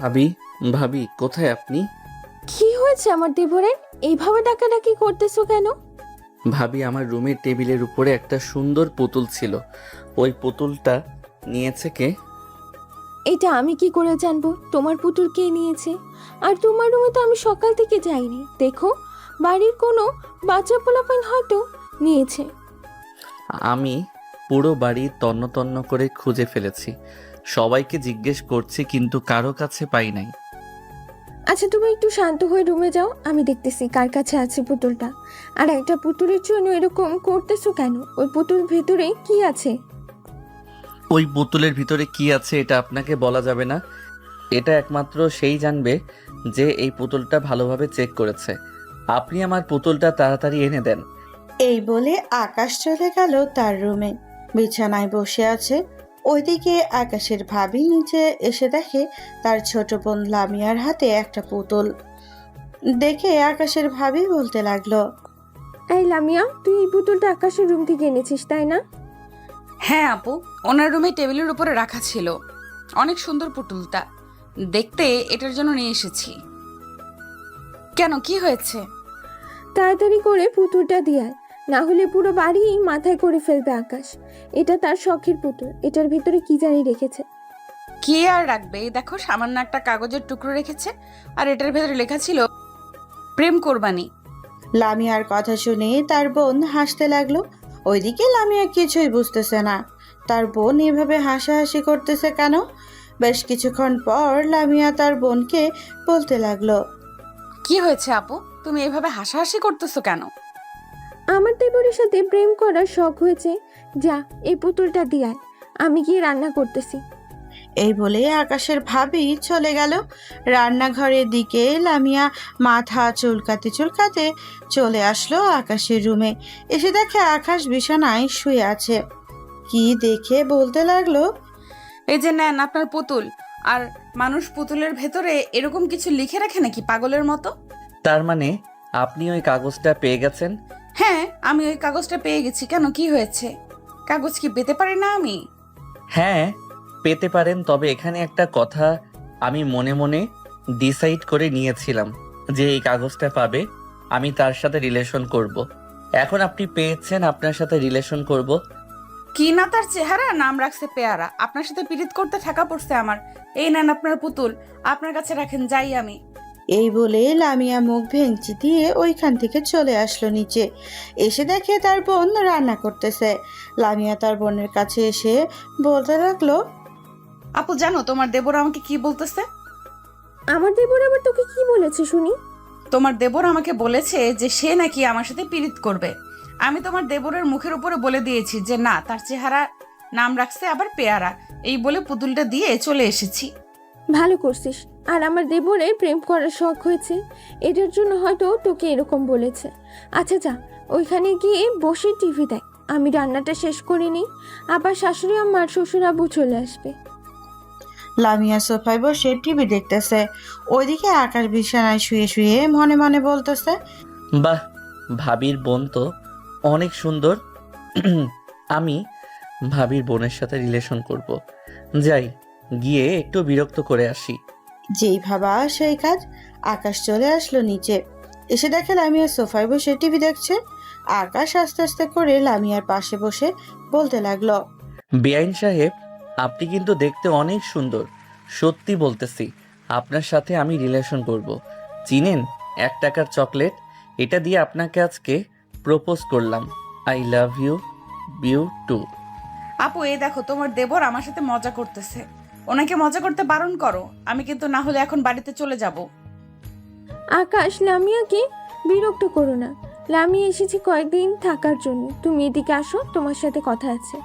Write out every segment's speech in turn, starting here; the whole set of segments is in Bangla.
ভাবি, ভাবি কোথায় আপনি? কি হয়েছে আমার দেবরের? এইভাবে ডাকাডাকি করতেছো কেন? ভাবি, আমার রুমের টেবিলের উপরে একটা সুন্দর পুতুল ছিল। ওই পুতুলটা নিয়েছে কে? এটা আমি কি করে জানবো তোমার পুতুল কে নিয়েছে? আর তোমার রুমে তো আমি সকাল থেকে যাইনি। দেখো, বাড়ির কোনো বাচ্চা পোলাপান হয়তো নিয়েছে। আমি পুরো বাড়ি তন্ন তন্ন করে খুঁজে ফেলেছি, সবাইকে জিজ্ঞেস করছি কিন্তু কারো কাছে পাই নাই। আচ্ছা, তুমি একটু শান্ত হয়ে রুমে যাও, আমি দেখতেছি কার কাছে আছে পুতুলটা। আর একটা পুতুলের জন্য এরকম করতেছো কেন? ওই পুতুল ভেতরে কি আছে? ওই পুতুলের ভিতরে কি আছে এটা আপনাকে বলা যাবে না। এটা একমাত্র সেই জানবে যে এই পুতুলটা ভালোভাবে চেক করেছে। আপনি আমার পুতুলটা তাড়াতাড়ি এনে দেন। এই বলে আকাশ চলে গেল তার রুমে। বিছানায় বসে আছে। ওইদিকে আকাশের ভাবি নিচে এসে দেখে তার ছোট বোন লামিয়ার হাতে একটা পুতুল। দেখে আকাশের ভাবি বলতে লাগলো, এই লামিয়া, তুই এই পুতুলটা আকাশের রুম থেকে এনেছিস তাই না? হ্যাঁ আপু, ওনার রুমে টেবিলের উপরে রাখা ছিল। অনেক সুন্দর পুতুলটা দেখতে, এটার জন্য নিয়ে এসেছি। কেন, কি হয়েছে? তাড়াতাড়ি করে পুতুলটা দিয়ে আয়, না হলে পুরো বাড়ি মাথায় করে ফেলবে আকাশ। এটা তার শখের পুতুল, এটার ভিতরে কি জানি রেখেছে। কি আর রাখবে, এই দেখো সামান্য একটা কাগজের টুকরো রেখেছে, আর এটার ভেতরে লেখা ছিল প্রেম কোরবানি। লামিয়ার কথা শুনে তার বোন হাসতে লাগলো। ওইদিকে লামিয়া কিছুই বুঝতেছে না, তার বোন এভাবে হাসাহাসি করতেছে কেন। বেশ কিছুক্ষণ পর লামিয়া তার বোনকে বলতে লাগলো, কি হয়েছে আপু, তুমি এভাবে হাসাহাসি করতেছো কেন? আমার দেবরের সাথে প্রেম করার শখ হয়েছে। যা, এই পুতুলটা দিয়ে আয়, আমি গিয়ে রান্না করতেছি। এই বলে আকাশের ভাবি চলে গেল রান্নাঘরের দিকে। লামিয়া মাথা চুলকাতে চুলকাতে চলে আসলো আকাশের রুমে। এসে দেখে আকাশ বিছানায় শুয়ে আছে। কি দেখে বলতে লাগলো, এই যে নেন আপনার পুতুল। আর মানুষ পুতুলের ভেতরে এরকম কিছু লিখে রাখে নাকি পাগলের মতো? তার মানে আপনি ওই কাগজটা পেয়ে গেছেন? হ্যাঁ, আমি ওই কাগজটা পেয়ে গেছি। কেন, কি হয়েছে? কাগজ কি পেতে পারি না আমি? হ্যাঁ, পেতে পারেন, তবে এখানে একটা কথা আমি মনে মনে ডিসাইড করে নিয়েছিলাম যে এই কাগজটা পাবে আমি তার সাথে রিলেশন করব। এখন আপনি পেয়েছেন, আপনার সাথে রিলেশন করব। কি না তার চেহারা, নাম রাখছে পেয়ারা। আপনার সাথে পীড়িত করতে ঠাকা পড়ছে আমার। এই নেন আপনার পুতুল, আপনার কাছে রাখেন, যাই আমি। এই বলে লামিয়া মুখ ভেঙচি দিয়ে ওইখান থেকে চলে আসলো নিচে। এসে দেখে তার বোন রান্না করতেছে। লামিয়া তার বোনের কাছে এসে বলতে লাগলো, আপু জানো তোমার দেবর আমাকে কি বলতেছে? আমার দেবর আবার তোকে কি বলেছে শুনি? তোমার দেবর আমাকে বলেছে যে সে নাকি আমার সাথে পীড়িত করবে। আমি তোমার দেবরের মুখের উপরে বলে দিয়েছি যে না, তার চেহারা নাম রাখছে আবার পেয়ারা। এই বলে পুতুলটা দিয়ে চলে এসেছি। ভালো করছিস। আর আমার দেবরের প্রেম করার শখ হয়েছে, এটার জন্য হয়তো তোকে এরকম বলেছে। আচ্ছা যা, ওইখানে গিয়ে বসে টিভি দেখ, আমি রান্নাটা শেষ করে নিই। আবার শাশুড়ি আমার শ্বশুর আব্বু চলে আসবে। লামিয়া সোফায় বসে টিভি দেখতেছে। ওইদিকে আকাশ বিছানায় শুয়ে শুয়ে মনে মনে বলতেছে, বাহ, ভাবির বোন তো অনেক সুন্দর। আমি ভাবির বোনের সাথে রিলেশন করব। যাই, গিয়ে একটু বিরক্ত করে আসি। যেই ভাবা সেই কাজ। আকাশ চলে আসলো নিচে। এসে দেখে লামিয়া সোফায় বসে টিভি দেখছে। আকাশ আস্তে আস্তে করে লামিয়ার পাশে বসে বলতে লাগলো, বেআইন সাহেব, আপনি কিন্তু দেখতে অনেক সুন্দর। সত্যি বলতেছি, আপনার সাথে আমি রিলেশন করব। চিনেন 1 টাকার চকলেট? এটা দিয়ে আপনাকে আজকে প্রপোজ করলাম। আই লাভ ইউ, বিউ টু। আপু এই দেখো, তোমার দেবর আমার সাথে মজা করতেছে। ওনাকে মজা করতে বারণ করো, আমি কিন্তু না হলে এখন বাড়িতে চলে যাব। আকাশ, লামিয়াকে বিরক্ত করো না। লামিয়া এসেছি কয়েকদিন থাকার জন্য, তুমি এদিকে আসো, তোমার সাথে কথা আছে।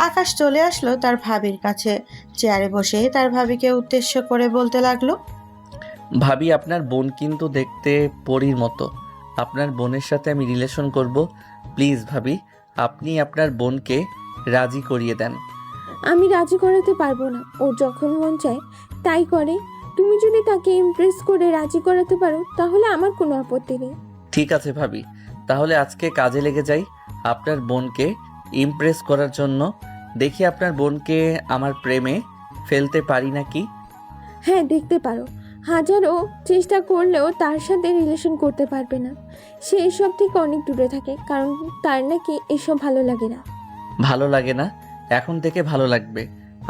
আকাশ চলে আসলো তার ভাবির কাছে। চেয়ারে বসে তার ভাবিকে উদ্দেশ্য করে বলতে লাগলো, ভাবি, আপনার বোন কিন্তু দেখতে পরীর মতো। আপনার বোনের সাথে আমি রিলেশন করব। প্লিজ ভাবি, আপনি আপনার বোনকে রাজি করিয়ে দেন। আমি রাজি করাতে পারবো না, ও যখন মন চায় তাই করে। তুমি যদি তাকে ইমপ্রেস করে রাজি করাতে পারো তাহলে আমার কোনো আপত্তি নেই। ঠিক আছে ভাবি, তাহলে আজকে কাজে লেগে যাই আপনার বোনকে ইমপ্রেস করার জন্য। দেখি আপনার বোনকে আমার প্রেমে ফেলতে পারি নাকি। হ্যাঁ দেখতে পারো, হাজারো চেষ্টা করলেও তার সাথে রিলেশন করতে পারবে না। সে এসব থেকে অনেক দূরে থাকে, কারণ তার নাকি এসব ভালো লাগে না। ভালো লাগে না? এখন থেকে ভালো লাগবে।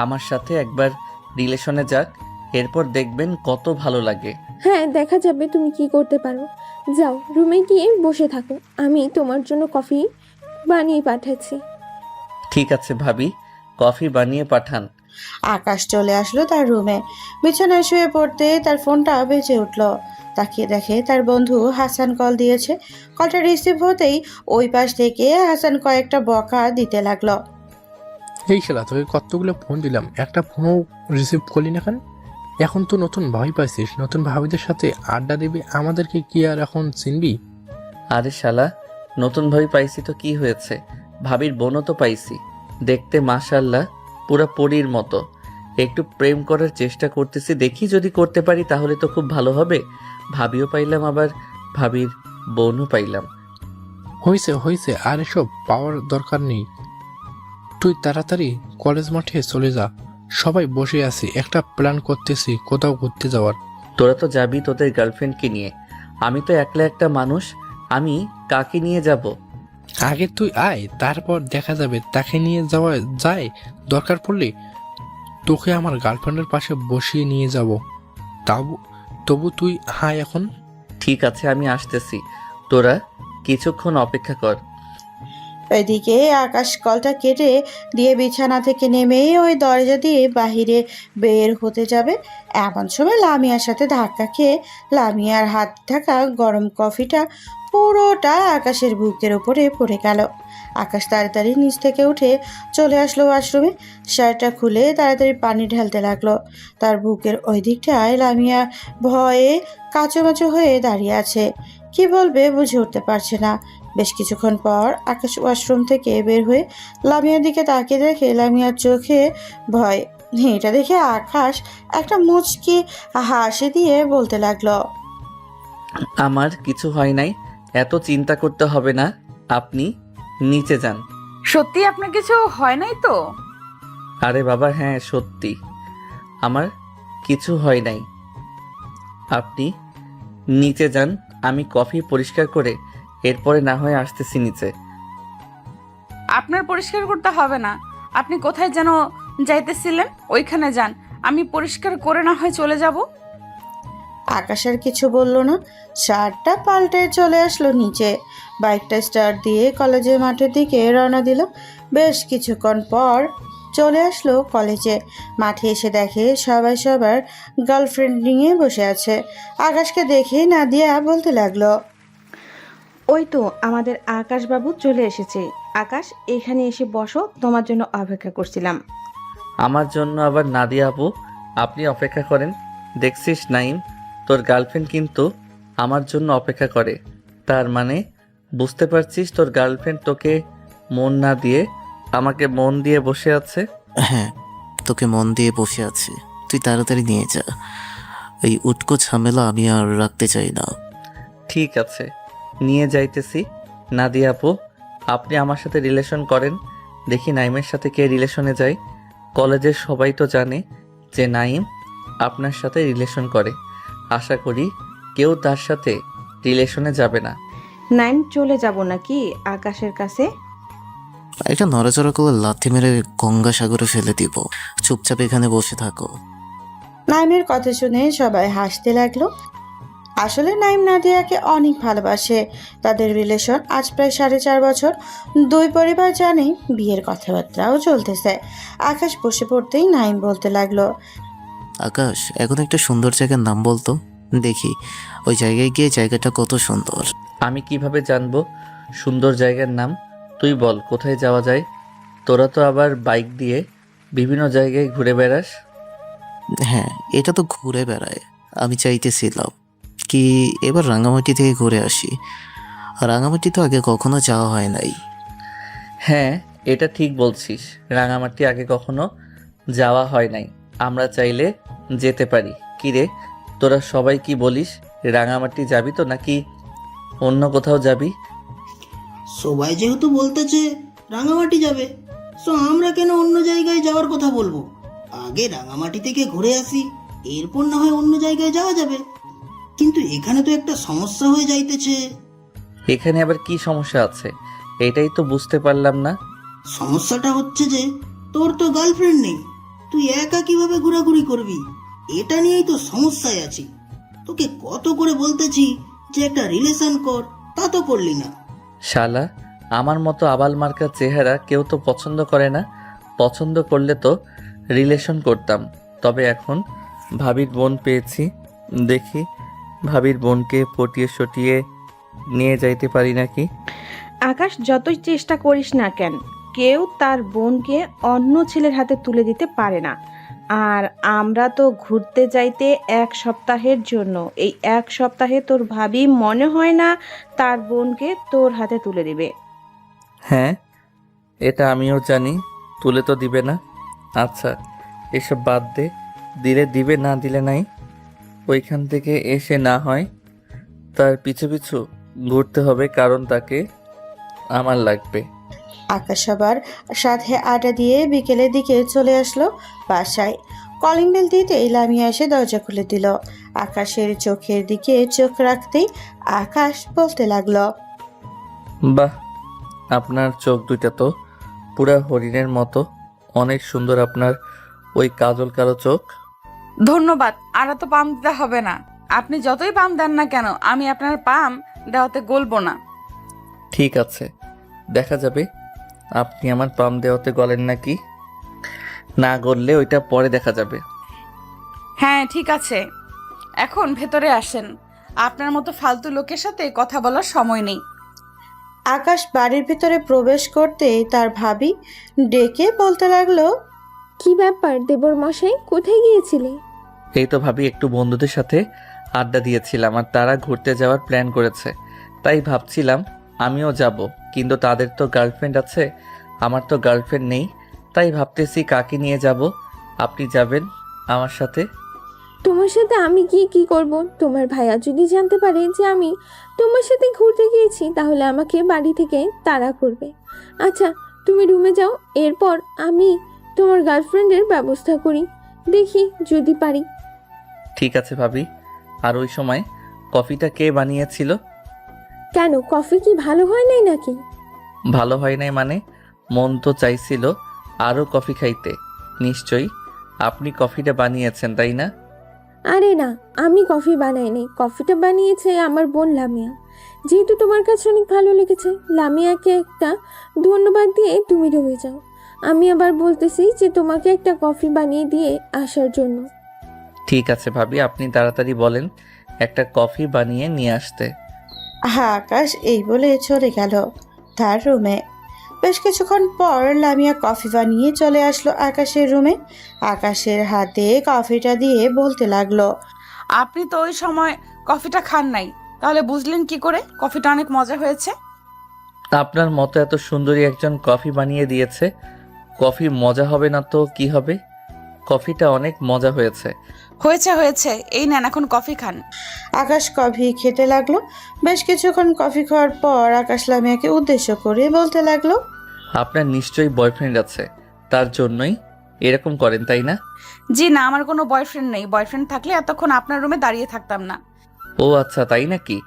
আমার সাথে একবার রিলেশনে যাক, এরপর দেখবেন কত ভালো লাগে। হ্যাঁ দেখা যাবে তুমি কি করতে পারো। যাও রুমে গিয়ে বসে থাকো, আমি তোমার জন্য কফি বানিয়ে পাঠাচ্ছি। ঠিক আছে ভাবি, কফি বানিয়ে পাঠান। আকাশ চলে আসলো তার রুমে। বিছানায় শুয়ে পড়তে তার ফোনটা বেজে উঠল। তাকিয়ে দেখে তার বন্ধু হাসান কল দিয়েছে। কলটা রিসিভ হতেই ওই পাশ থেকে হাসান কয়েকটা বকা দিতে লাগলো। এই শালা, তোকে কতগুলো ফোন দিলাম, একটা ফোনও রিসিভ করলি না কেন? এখন তো নতুন ভাবি পাইছিস, নতুন ভাবিদের সাথে আড্ডা দিবি, আমাদেরকে কি আর এখন চিনবি? আরে শালা, নতুন ভাবি পাইছি তো কি হয়েছে? ভাবির বোনও তো পাইছি, দেখতে মাশাল্লাহ পুরা পরীর মতো। একটু প্রেম করার চেষ্টা করতেছি, দেখি যদি করতে পারি তাহলে তো খুব ভালো হবে। ভাবিও পাইলাম, আবার ভাবির বোনও পাইলাম। হয়েছে হয়েছে, আর এসব পাওয়ার দরকার নেই। তুই তাড়াতাড়ি কলেজ মাঠে চলে যা, সবাই বসে আছি, একটা প্ল্যান করতেছি কোথাও ঘুরতে যাওয়ার। তোরা তো যাবি তোদের গার্লফ্রেন্ডকে নিয়ে, আমি তো একলা একটা মানুষ, আমি কাকে নিয়ে যাব? আগে তুই আয়, তারপর দেখা যাবে তাকে নিয়ে যাওয়া যায়। দরকার পড়লে তোকে আমার গার্লফ্রেন্ডের পাশে বসিয়ে নিয়ে যাব। তবু তুই হায় এখন। ঠিক আছে আমি আসতেছি, তোরা কিছুক্ষণ অপেক্ষা কর। এদিকে আকাশ কলটা কেটে দিয়ে বিছানা থেকে নেমে ওই দরজা দিয়ে বাহিরে বের হতে যাবে, এমন সময় লামিয়ার সাথে ধাক্কা খেয়ে লামিয়ার হাত থাকা গরম কফিটা পুরোটা আকাশের বুকের উপরে পড়ে গেল। আকাশ তাড়াতাড়ি নিচ থেকে উঠে চলে আসলো ওয়াশরুমে। শার্টটা খুলে তাড়াতাড়ি পানি ঢালতে লাগলো। তার বুকের ওই দিকটায় লামিয়া ভয়ে কাঁচুমাচু হয়ে দাঁড়িয়ে আছে। কি বলবে বুঝে উঠতে পারছে না। বেশ কিছুক্ষণ পর আকাশ ওয়াশরুম থেকে বের হয়ে লামিয়ার দিকে তাকিয়ে দেখে লামিয়ার চোখে ভয়। এটা দেখে আকাশ একটা মুচকি হাসি দিয়ে বলতে লাগলো, আমার কিছু হয় নাই, এত চিন্তা করতে হবে না, আপনি নিচে যান। সত্যি আপনার কিছু হয় নাই তো? আরে বাবা হ্যাঁ সত্যি, আমার কিছু হয় নাই। আপনি নিচে যান, আমি কফি পরিষ্কার করে এরপরে না হয় আসতেছি নিচে। আপনার পরিষ্কার করতে হবে না, আপনি কোথায় যেন যাইতেছিলেন, ওইখানে যান, আমি পরিষ্কার করে না হয় চলে যাব। আকাশ আর কিছু বলল না। শার্টটা পাল্টে চলে আসলো নিচে। বাইকটা স্টার্ট দিয়ে কলেজের মাঠের দিকে রওনা দিল। বেশ কিছুক্ষণ পর চলে আসলো কলেজে। মাঠে এসে দেখে সবাই সবার গার্লফ্রেন্ড নিয়ে বসে আছে। আকাশকে দেখে নাদিয়া বলতে লাগলো, ওই তো আমাদের আকাশবাবু চলে এসেছে। আকাশ এখানে এসে বসো, তোমার জন্য অপেক্ষা করছিলাম। আমার জন্য আবার নাদিয়া আপু? আপনি অপেক্ষা করেন। দেখছিস নাইম, তোর গার্লফ্রেন্ড কিন্তু আমার জন্য অপেক্ষা করে। তার মানে বুঝতে পারছিস তোর গার্লফ্রেন্ড তোকে মন না দিয়ে আমাকে মন দিয়ে বসে আছে। হ্যাঁ, তোকে মন দিয়ে বসে আছি, তুই তাড়াতাড়ি নিয়ে যা। এই উটকো ঝামেলা আমি আর রাখতে চাই না। ঠিক আছে নিয়ে যাইতেছি। নাদিয়া আপু, আপনি আমার সাথে রিলেশন করেন, দেখি নাইমের সাথে কে রিলেশনে যায়। কলেজের সবাই তো জানে যে নাইম আপনার সাথে রিলেশন করে, আশা করি কেউ তার সাথে রিলেশনে যাবে না। নাইম চলে যাব নাকি আকাশের কাছে? একটা নড়াচড়া করে লাথি মেরে গঙ্গা সাগরে ফেলে দিব। চুপচাপ এখানে বসে থাকো। নাইমের কথা শুনে সবাই হাসতে লাগলো। আসলে নাইম নাদিয়াকে অনেক ভালোবাসে। তাদের রিলেশন আজ প্রায় 4.5 বছর। দুই পরিবার জানে, বিয়ের কথাবার্তাও চলতেছে। আকাশ বসে পড়তেই নাইম বলতে লাগলো, আকাশ, এখন একটা সুন্দর জায়গার নাম বলতো, দেখি ওই জায়গায় গিয়ে জায়গাটা কত সুন্দর। আমি কিভাবে জানবো সুন্দর জায়গার নাম? তুই বল কোথায় যাওয়া যায়। তোরা তো আবার বাইক দিয়ে বিভিন্ন জায়গায় ঘুরে বেড়াস। হ্যাঁ, এটা তো ঘুরে বেড়ায়। আমি চাইতেছিলাম কি এবার রাঙামাটি থেকে ঘুরে আসি। রাঙামাটি তো আগে কখনো যাওয়া হয় নাই। হ্যাঁ এটা ঠিক বলছিস, রাঙামাটি আগে কখনো যাওয়া হয় নাই, আমরা চাইলে যেতে পারি। কিরে তোরা সবাই কি বলিস, রাঙামাটি যাবি তো নাকি অন্য কোথাও যাবি? সবাই যেহেতু বলতেছে রাঙামাটি যাবে, সো আমরা কেন অন্য জায়গায় যাওয়ার কথা বলবো? আগে রাঙামাটি থেকে ঘুরে আসি, এরপর না হয় অন্য জায়গায় যাওয়া যাবে। কিন্তু এখানে তো একটা সমস্যা হয়ে যাইতেছে। এখানে আবার কি সমস্যা আছে এটাই তো বুঝতে পারলাম না। সমস্যাটা হচ্ছে যে তোর তো গার্লফ্রেন্ড নেই, তুই একা কিভাবে ঘোরাঘুরি করবি? এটা নিয়েই তো সমস্যায় আছি। তোকে কত করে বলতেছি যে একটা রিলেশন কর, তা তো করলি না। শালা, আমার মতো আবাল মার্কা চেহারা কেউ তো পছন্দ করে না। পছন্দ করলে তো রিলেশন করতাম। তবে এখন ভাবির বোন পেয়েছি, দেখি ভাবির বোনকে পটিয়ে সটিয়ে নিয়ে যাইতে পারি নাকি। আকাশ, যতই চেষ্টা করিস না কেন, কেউ তার বোনকে অন্য ছেলের হাতে তুলে দিতে পারে না। আর আমরা তো ঘুরতে যাইতে 1 সপ্তাহের জন্য। এই 1 সপ্তাহে তোর ভাবি মনে হয় না তার বোনকে তোর হাতে তুলে দিবে। হ্যাঁ, এটা আমিও জানি, তুলে তো দিবে না। আচ্ছা, এসব বাদ দে, দিলে দিবে, না দিলে নাই। ওইখান থেকে এসে না হয় তার পিছু পিছু ঘুরতে হবে, কারণ তাকে আমার লাগবে। আকাশ আবার সাথে আড্ডা দিয়ে বিকেলের দিকে চলে আসলো বাসায়। কলিং বেল দিতেই লামিয়া এসে দরজা খুলে দিল। আকাশের চোখের দিকে চোখ রাখতেই আকাশ বলতে লাগলো, বাহ, আপনার চোখ দুইটা তো পুরা হরিণের মতো, অনেক সুন্দর আপনার ওই কাজল কালো চোখ। ধন্যবাদ। আর তো পাম দিতে হবে না। আপনি যতই পাম দেন না কেন, আমি আপনার পাম দেওয়াতে গলবো না। ঠিক আছে, দেখা যাবে আপনি আমার পাম দেওয়াতে গলেন নাকি। না গললে ওইটা পরে দেখা যাবে। হ্যাঁ ঠিক আছে, এখন ভেতরে আসেন। আপনার মতো ফালতু লোকের সাথে কথা বলার সময় নেই। আকাশ বাড়ির ভিতরে প্রবেশ করতেই তার ভাবি ডেকে বলতে লাগলো, কি ব্যাপার দেবর মশাই, কোথায় গিয়েছিলে? এই তো ভাবি একটু বন্ধুদের সাথে আড্ডা দিয়েছিলাম, আর তারা ঘুরতে যাওয়ার প্ল্যান করেছে, তাই ভাবছিলাম আমিও যাব, কিন্তু তাদের তো গার্লফ্রেন্ড আছে, আমার তো গার্লফ্রেন্ড নেই, তাই ভাবতেছি কাকে নিয়ে যাব। আপনি যাবেন আমার সাথে? তোমার সাথে আমি গিয়ে কি করব? তোমার ভাইয়া যদি জানতে পারে যে আমি তোমার সাথে ঘুরতে গিয়েছি, তাহলে আমাকে বাড়ি থেকে তাড়া করবে। আচ্ছা, তুমি রুমে যাও, এরপর আমি তোমার গার্লফ্রেন্ডের ব্যবস্থা করি, দেখি যদি পারি। ঠিক আছে ভাবি। আর ওই সময় কফিটা কে বানিয়েছিল? কেন, কফি কি ভালো হয় নাই নাকি? ভালো হয় নাই মানে? মন তো চাইছিল আরও কফি খাইতে। নিশ্চয়ই আপনি কফিটা বানিয়েছেন, তাই না? আরে না, আমি কফি বানাইনি, কফিটা বানিয়েছে আমার বোন লামিয়া। যেহেতু তোমার কাছে অনেক ভালো লেগেছে, লামিয়াকে একটা ধন্যবাদ দিয়ে তুমি রুমে যাও। আমি আবার বলতেছি যে তোমাকে একটা কফি বানিয়ে দিয়ে আসার জন্য। ঠিক আছে ভাবি, আপনি তাড়াতাড়ি বলেন একটা কফি বানিয়ে নিয়ে আসতে। আকাশ এই বলে চলে গেল তার রুমে। বেশ কিছুক্ষণ পর লামিয়া কফি বানিয়ে চলে আসলো আকাশের রুমে। আকাশের হাতে কফিটা দিয়ে বলতে লাগলো, আপনি তো ওই সময় কফিটা খান নাই, তাহলে বুঝলেন কি করে কফিটা অনেক মজা হয়েছে? আপনার মতো এত সুন্দরী একজন কফি বানিয়ে দিয়েছে, কফি মজা হবে না তো কি হবে? কফিটা অনেক মজা হয়েছে। হয়েছে হয়েছে, এই নেন এখন কফি খান। আকাশ কফি খেতে লাগলো। বেশ কিছুক্ষণ কফি খাওয়ার পর আকাশ লামিয়াকে উদ্দেশ্য করে বলতে লাগলো, আপনার নিশ্চয়ই বয়ফ্রেন্ড আছে, তার জন্যই এরকম করেন, তাই না? জি না, আমার কোনো বয়ফ্রেন্ড নেই। বয়ফ্রেন্ড থাকলে এতক্ষণ আপনার রুমে দাঁড়িয়ে থাকতাম না। ও আচ্ছা, তাই নাকি?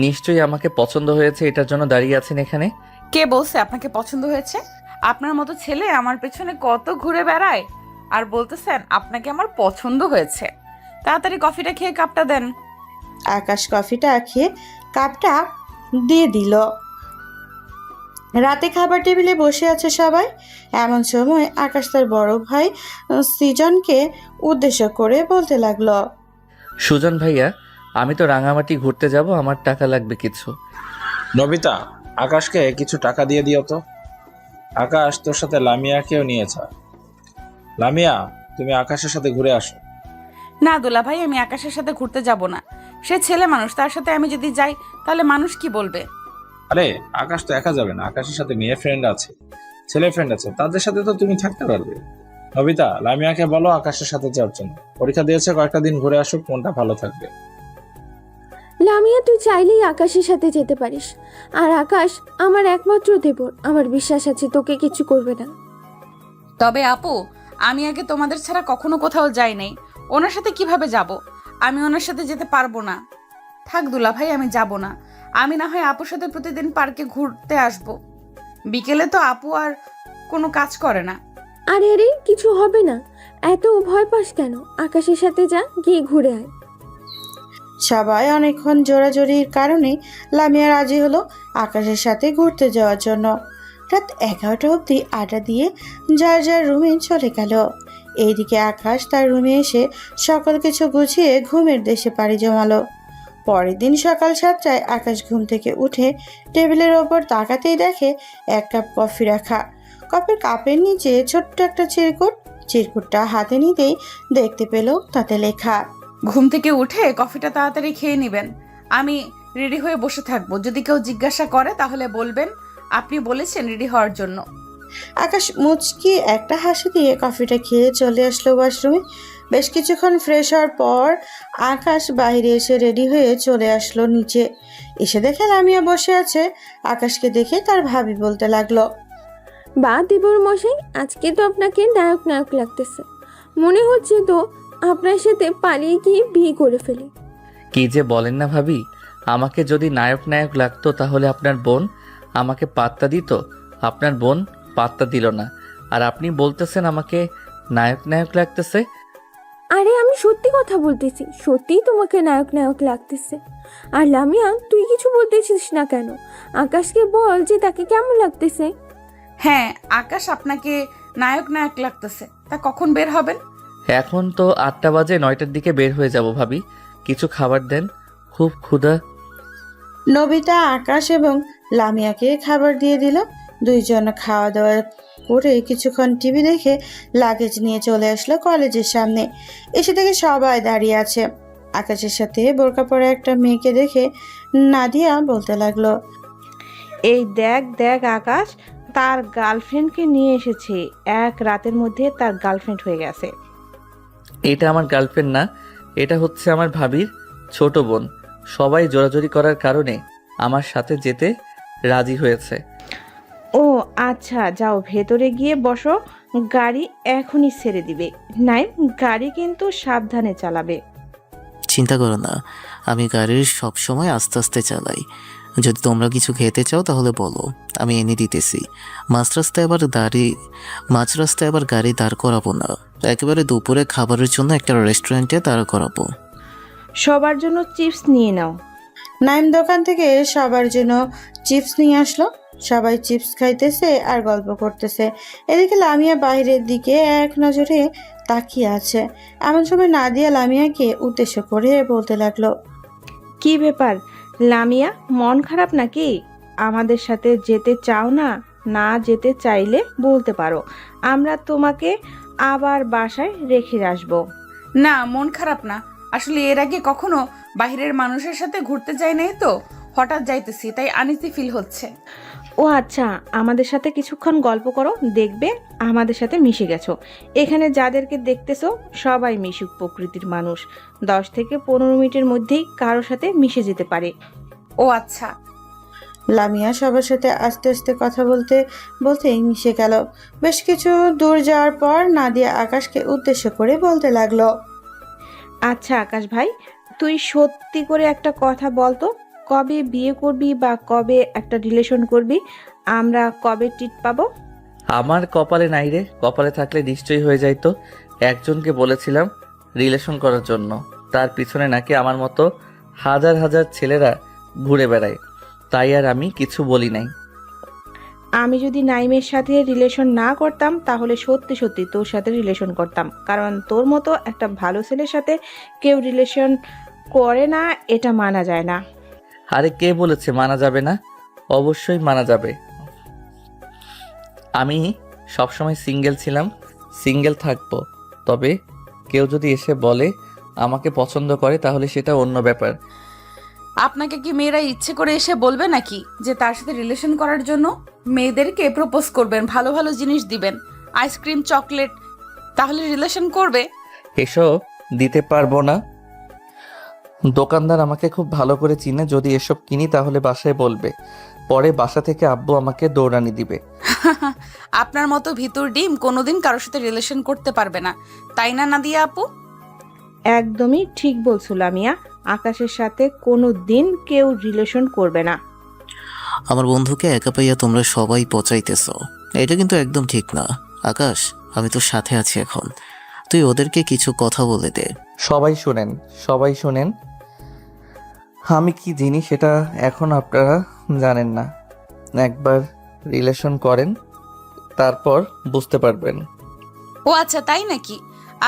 নিশ্চয়ই আমাকে পছন্দ হয়েছে, এটার জন্য দাঁড়িয়ে আছেন এখানে। কে বলছে আপনাকে পছন্দ হয়েছে? আপনার মতো ছেলে আমার পেছনে কত ঘুরে বেড়ায়, আর বলতেছেন আপনাকে আমার পছন্দ হয়েছে? তাড়াতাড়ি কফিটা খেয়ে কাপটা দেন। আকাশ কফিটা খেয়ে কাপটা দিয়ে দিল। রাতে খাবার টেবিলে বসে আছে সবাই। এমন সময় আকাশ তার বড় ভাই সৃজনকে উদ্দেশ্য করে বলতে লাগলো, সুজন ভাইয়া, আমি তো রাঙামাটি ঘুরতে যাব, আমার টাকা লাগবে কিছু। নবিতা, আকাশকে কিছু টাকা দিয়ে দিও তো। আকাশ তোর সাথে লামিয়াকেও নিয়েছে। লামিয়া, তুমি আকাশের সাথে ঘুরে আসো। না দুলা ভাই, আমি আকাশের সাথে ঘুরতে যাব না। সে ছেলে মানুষ, তার সাথে আমি যদি যাই তাহলে মানুষ কি বলবে? আরে আকাশ তো একা যাবে না, আকাশের সাথে মেয়ে ফ্রেন্ড আছে, ছেলে ফ্রেন্ড আছে, তাদের সাথে তো তুমি থাকতে পারবে। নবিতা, লামিয়াকে বলো আকাশের সাথে যাওয়ার জন্য। পরীক্ষা দিয়েছে, কয়েকটা দিন ঘুরে আসুক, মনটা ভালো থাকবে। লামিয়া, তুই চাইলেই আকাশের সাথে যেতে পারিস। আর আকাশ আমার একমাত্র দেবর, আমার বিশ্বাস আছে তোকে কিছু করবে না। তবে আপু, আমি আগে তোমাদের ছাড়া কখনো কোথাও যাই নাই। ওনার সাথে কিভাবে যাব? আমি ওনার সাথে যেতে পারবো না। থাক দুলা ভাই, আমি যাব না। আমি না হয় আপুর সাথে প্রতিদিন পার্কে ঘুরতে আসব। বিকেলে তো আপু আর কোনো কাজ করে না। আরে আরে কিছু হবে না, এত ভয় পাস কেন? আকাশের সাথে যা, গিয়ে ঘুরে আয়। সবাই অনেকক্ষণ জোরাজোরির কারণে লামিয়া রাজি হলো আকাশের সাথে ঘুরতে যাওয়ার জন্য। রাত 11টা অবধি আড্ডা দিয়ে যার যার রুমে চলে গেল। এইদিকে আকাশ তার রুমে এসে সকল কিছু গুছিয়ে ঘুমের দেশে পাড়ি জমালো। পরের দিন সকাল 7টায় আকাশ ঘুম থেকে উঠে টেবিলের ওপর তাকাতেই দেখে 1 কাপ কফি রাখা। কফির কাপের নিচে ছোট্ট একটা চিরকুটটা হাতে নিতেই দেখতে পেল তাতে লেখা, ঘুম থেকে উঠে কফিটা তাড়াতাড়ি খেয়ে নেবেন। আমি রেডি হয়ে বসে থাকবো। যদি কেউ জিজ্ঞাসা করে তাহলে বলবেন আপনি বলেছেন রেডি হওয়ার জন্য। আকাশ মুচকি একটা হাসি দিয়ে কফিটা খেয়ে চলে আসলো ওয়াশরুমে। বেশ কিছুক্ষণ ফ্রেশ হওয়ার পর আকাশ বাইরে এসে রেডি হয়ে চলে আসলো নিচে। এসে দেখে লামিয়া বসে আছে। আকাশকে দেখে তার ভাবি বলতে লাগলো, বা দেবর মশাই, আজকে তো আপনাকে নায়ক নায়ক লাগতেছে। মনে হচ্ছে তো আপনার সাথে পালিয়ে গিয়ে বিয়ে করে ফেলি। কি যে বলেন না ভাবি, আমাকে যদি নায়ক নায়ক লাগতো তাহলে আপনার বোন আমাকে পাত্তা দিত। আপনার বোন পাত্তা দিল না, আর আপনি বলতেছেন আমাকে নায়ক নায়ক লাগতেছে। আরে আমি সত্যি কথা বলতেছি, সত্যিই তোমাকে নায়ক নায়ক লাগতেছে। আর লামিয়া, তুই কিছু বলতেছিস না কেন? আকাশকে বল যে তাকে কেমন লাগতেছে। হ্যাঁ, আকাশ আপনাকে নায়ক নায়ক লাগতেছে। তা কখন বের হবেন? এখন তো 8টা বাজে, 9টার দিকে বের হয়ে যাব ভাবি। কিছু খাবার দেন, খুব ক্ষুধা। নবিতা আকাশ এবং লামিয়াকে খাবার দিয়ে দিল। দুইজন খাওয়া দাওয়া করে কিছুক্ষণ টিভি দেখে লাগেজ নিয়ে চলে আসলো কলেজের সামনে। এসে দেখে সবাই দাঁড়িয়ে আছে। আকাশের সাথে বোরকা পরা একটা মেয়েকে দেখে নাদিয়া বলতে লাগলো, এই দেখ দেখ আকাশ, তার গার্লফ্রেন্ডকে নিয়ে এসেছে। এক রাতের মধ্যে তার গার্লফ্রেন্ড হয়ে গেছে। এটা আমার গার্লফ্রেন্ড না, এটা হচ্ছে আমার ভাবির ছোট বোন। সবাই জোরাজোরি করার কারণে আমার সাথে যেতে রাজি হয়েছে। ও আচ্ছা, যাও ভেতরে গিয়ে বসো, গাড়ি এখনই ছেড়ে দিবে। নাই, গাড়ি কিন্তু সাবধানে চালাবে। চিন্তা করো না, আমি গাড়ির সব সময় আস্তে আস্তে চালাই। যদি তোমরা কিছু খেতে চাও তাহলে বলো, আমি এনে দিতেছি। মাঝ রাস্তায় আবার গাড়ি দাঁড় করাবো না। একেবারে দুপুরে খাবারের জন্য একটা রেস্টুরেন্টে দাঁড় করাবো। সবার জন্য চিপস নিয়ে নাও। নাইম দোকান থেকে সবার জন্য চিপস নিয়ে আসলো। সবাই চিপস খাইতেছে আর গল্প করতেছে। এদিকে লামিয়া বাইরের দিকে এক নজরে তাকিয়ে আছে। এমন সময় নাদিয়া লামিয়াকে উদ্দেশ্য করে বলতে লাগলো, কি ব্যাপার লামিয়া, মন খারাপ নাকি? আমাদের সাথে যেতে চাও না? না যেতে চাইলে বলতে পারো, আমরা তোমাকে আবার বাসায় রেখে আসবো। না, মন খারাপ না। আসলে এর আগে কখনো বাইরের মানুষের সাথে ঘুরতে যাই নাই তো, হঠাৎ যাইতেছি, তাই আনইজি ফিল হচ্ছে। ও আচ্ছা, আমাদের সাথে কিছুক্ষণ গল্প করো, দেখবে আমাদের সাথে মিশে গেছো। এখানে যাদেরকে দেখতেছো সবাই মিশুক প্রকৃতির মানুষ। 10 থেকে 15 মিনিটের মধ্যেই কারোর সাথে মিশে যেতে পারে। ও আচ্ছা। লামিয়া সবার সাথে আস্তে আস্তে কথা বলতে বলতেই মিশে গেল। বেশ কিছু দূর যাওয়ার পর নাদিয়া আকাশকে উদ্দেশ্য করে বলতে লাগলো, আচ্ছা আকাশ ভাই, তুই সত্যি করে একটা কথা বলতো, কবে বিয়ে করবি বা কবে একটা রিলেশন করবি? আমরা কবে টিট পাবো? আমার কপালে নাই রে, কপালে থাকলে নিশ্চয়ই হয়ে যাইতো। একজনকে বলেছিলাম রিলেশন করার জন্য, তার পিছনে নাকি আমার মতো হাজার হাজার ছেলেরা ঘুরে বেড়ায়, তাই আর আমি কিছু বলি নাই। আমি যদি নাইমের সাথে রিলেশন না করতাম তাহলে সত্যি সত্যি তোর সাথে রিলেশন করতাম, কারণ তোর মতো একটা ভালো ছেলের সাথে কেউ রিলেশন করে না, এটা মানা যায় না। আরে কে বলেছে মানা যাবে না? অবশ্যই মানা যাবে। আমি সবসময় সিঙ্গেল ছিলাম, সিঙ্গেল থাকবো। তবে কেউ যদি এসে বলে আমাকে পছন্দ করে তাহলে সেটা অন্য ব্যাপার। আপনাকে কি মেয়েরা ইচ্ছে করে এসে বলবে নাকি যে তার সাথে রিলেশন করার জন্য? মেয়েদেরকে প্রপোজ করবেন, ভালো ভালো জিনিস দিবেন, আইসক্রিম, চকলেট, তাহলে রিলেশন করবে। এসব দিতে পারবো না। দোকানদার আমাকে খুব ভালো করে চিনে, যদি এসব কিনি তাহলে বাসায় বলবে, পরে বাসা থেকে আব্বু আমাকে দৌড়ানি দিবে। আপনার মতো ভিতর ডিম কোনোদিন কারোর সাথে রিলেশন করতে পারবে না, তাই না নাদিয়া আপু? একদমই ঠিক বলছো লামিয়া। আকাশের সাথে কোনো দিন কেউ রিলেশন করবে না। আমার বন্ধুকে একা পাইয়া তোমরা সবাই পচাইতেছ, এটা কিন্তু একদম ঠিক না। আকাশ, আমি তোর সাথে আছি এখন, তুই ওদেরকে কিছু কথা বলে দে। সবাই শুনেন, সবাই শুনেন। আমি কি জিনিস সেটা এখন আপনারা জানেন না। একবার রিলেশন করেন, তারপর বুঝতে পারবেন। ও আচ্ছা, তাই নাকি?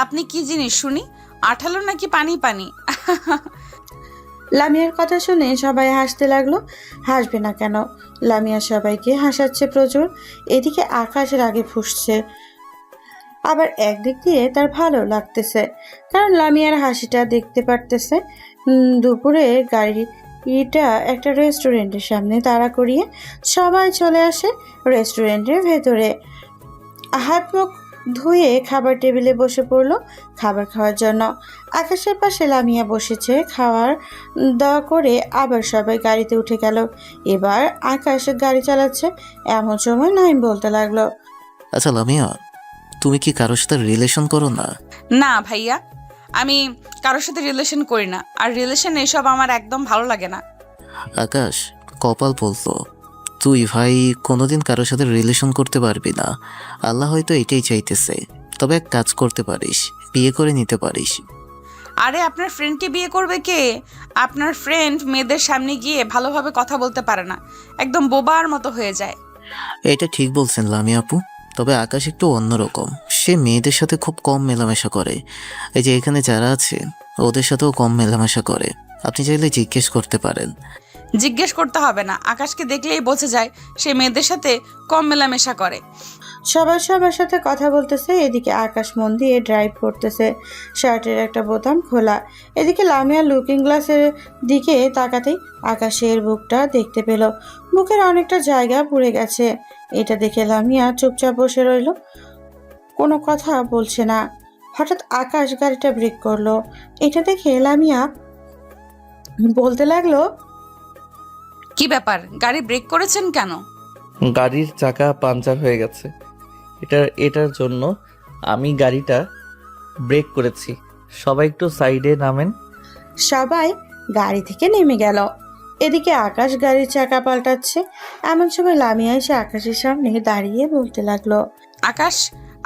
আপনি কি জিনিস শুনি? আঠালো নাকি পানি পানি? লামিয়ার কথা শুনে সবাই হাসতে লাগলো। হাসবে না কেন, লামিয়া সবাইকে হাসাচ্ছে প্রচুর। এদিকে আকাশের আগে ফুঁসছে, আবার একদিক দিয়ে তার ভালো লাগতেছে, কারণ লামিয়ার হাসিটা দেখতে পারতেছে। দুপুরে গাড়িটা একটা রেস্টুরেন্টের সামনে তাড়া করিয়ে সবাই চলে আসে রেস্টুরেন্টের ভেতরে। হাত মুখ ধুয়ে খাবার টেবিলে বসে পড়লো খাবার খাওয়ার জন্য। আকাশের পাশে লামিয়া বসেছে খাওয়ার দাওয়া করে। আবার সবাই গাড়িতে উঠে গেল। এবার আকাশ গাড়ি চালাচ্ছে। এমন সময় নাইম বলতে লাগলো, আচ্ছা লামিয়া, তুমি কি কারোর সাথে রিলেশন করো না? না ভাইয়া, আমি কারোর সাথে রিলেশন করি না, আর রিলেশন এসব আমার একদম ভালো লাগে না। আকাশ, কপাল বলতো তুই ভাই কোনোদিন কারোর সাথে রিলেশন করতে পারবি না। আল্লাহ হয়তো এটাই চাইতেছে। তবে এক কাজ করতে পারিস, বিয়ে করে নিতে পারিস। আরে আপনার ফ্রেন্ডকে বিয়ে করবে কে? আপনার ফ্রেন্ড মেয়েদের সামনে গিয়ে ভালোভাবে কথা বলতে পারে না, একদম বোবার মতো হয়ে যায়। এটা ঠিক বলছেন লামি আপু, তবে আকাশ একটু অন্যরকম। সে মেয়েদের সাথে খুব কম মেলামেশা করে। এই যে এখানে যারা আছে ওদের সাথেও কম মেলামেশা করে। আপনি চাইলে জিজ্ঞেস করতে পারেন। জিজ্ঞেস করতে হবে না, আকাশকে দেখলেই বোঝা যায় সে মেয়েদের সাথে কম মেলামেশা করে। সবাই সবার সাথে কথা বলতেছে। এদিকে আকাশ মন দিয়ে ড্রাইভ করতেছে, শার্টের একটা বোতাম খোলা। এদিকে লামিয়া লুকিং গ্লাসের দিকে তাকাতেই আকাশের বুকটা দেখতে পেল। বুকের অনেকটা জায়গা পুড়ে গেছে। এটা দেখে লামিয়া চুপচাপ বসে রইল, কোনো কথা বলছে না। হঠাৎ আকাশ গাড়িটা ব্রেক করলো। এটা দেখে লামিয়া বলতে লাগলো, কি ব্যাপার, গাড়ি ব্রেক করেছেন কেন? গাড়ির চাকা পাঞ্চার হয়ে গেছে, এটার জন্য আমি গাড়িটা ব্রেক করেছি। সবাই একটু সাইডে নামেন। সবাই গাড়ি থেকে নেমে গেল। এদিকে আকাশ গাড়ির চাকা পাল্টাচ্ছে। এমন সময় লামিয়া এসে আকাশের সামনে দাঁড়িয়ে বলতে লাগলো, আকাশ,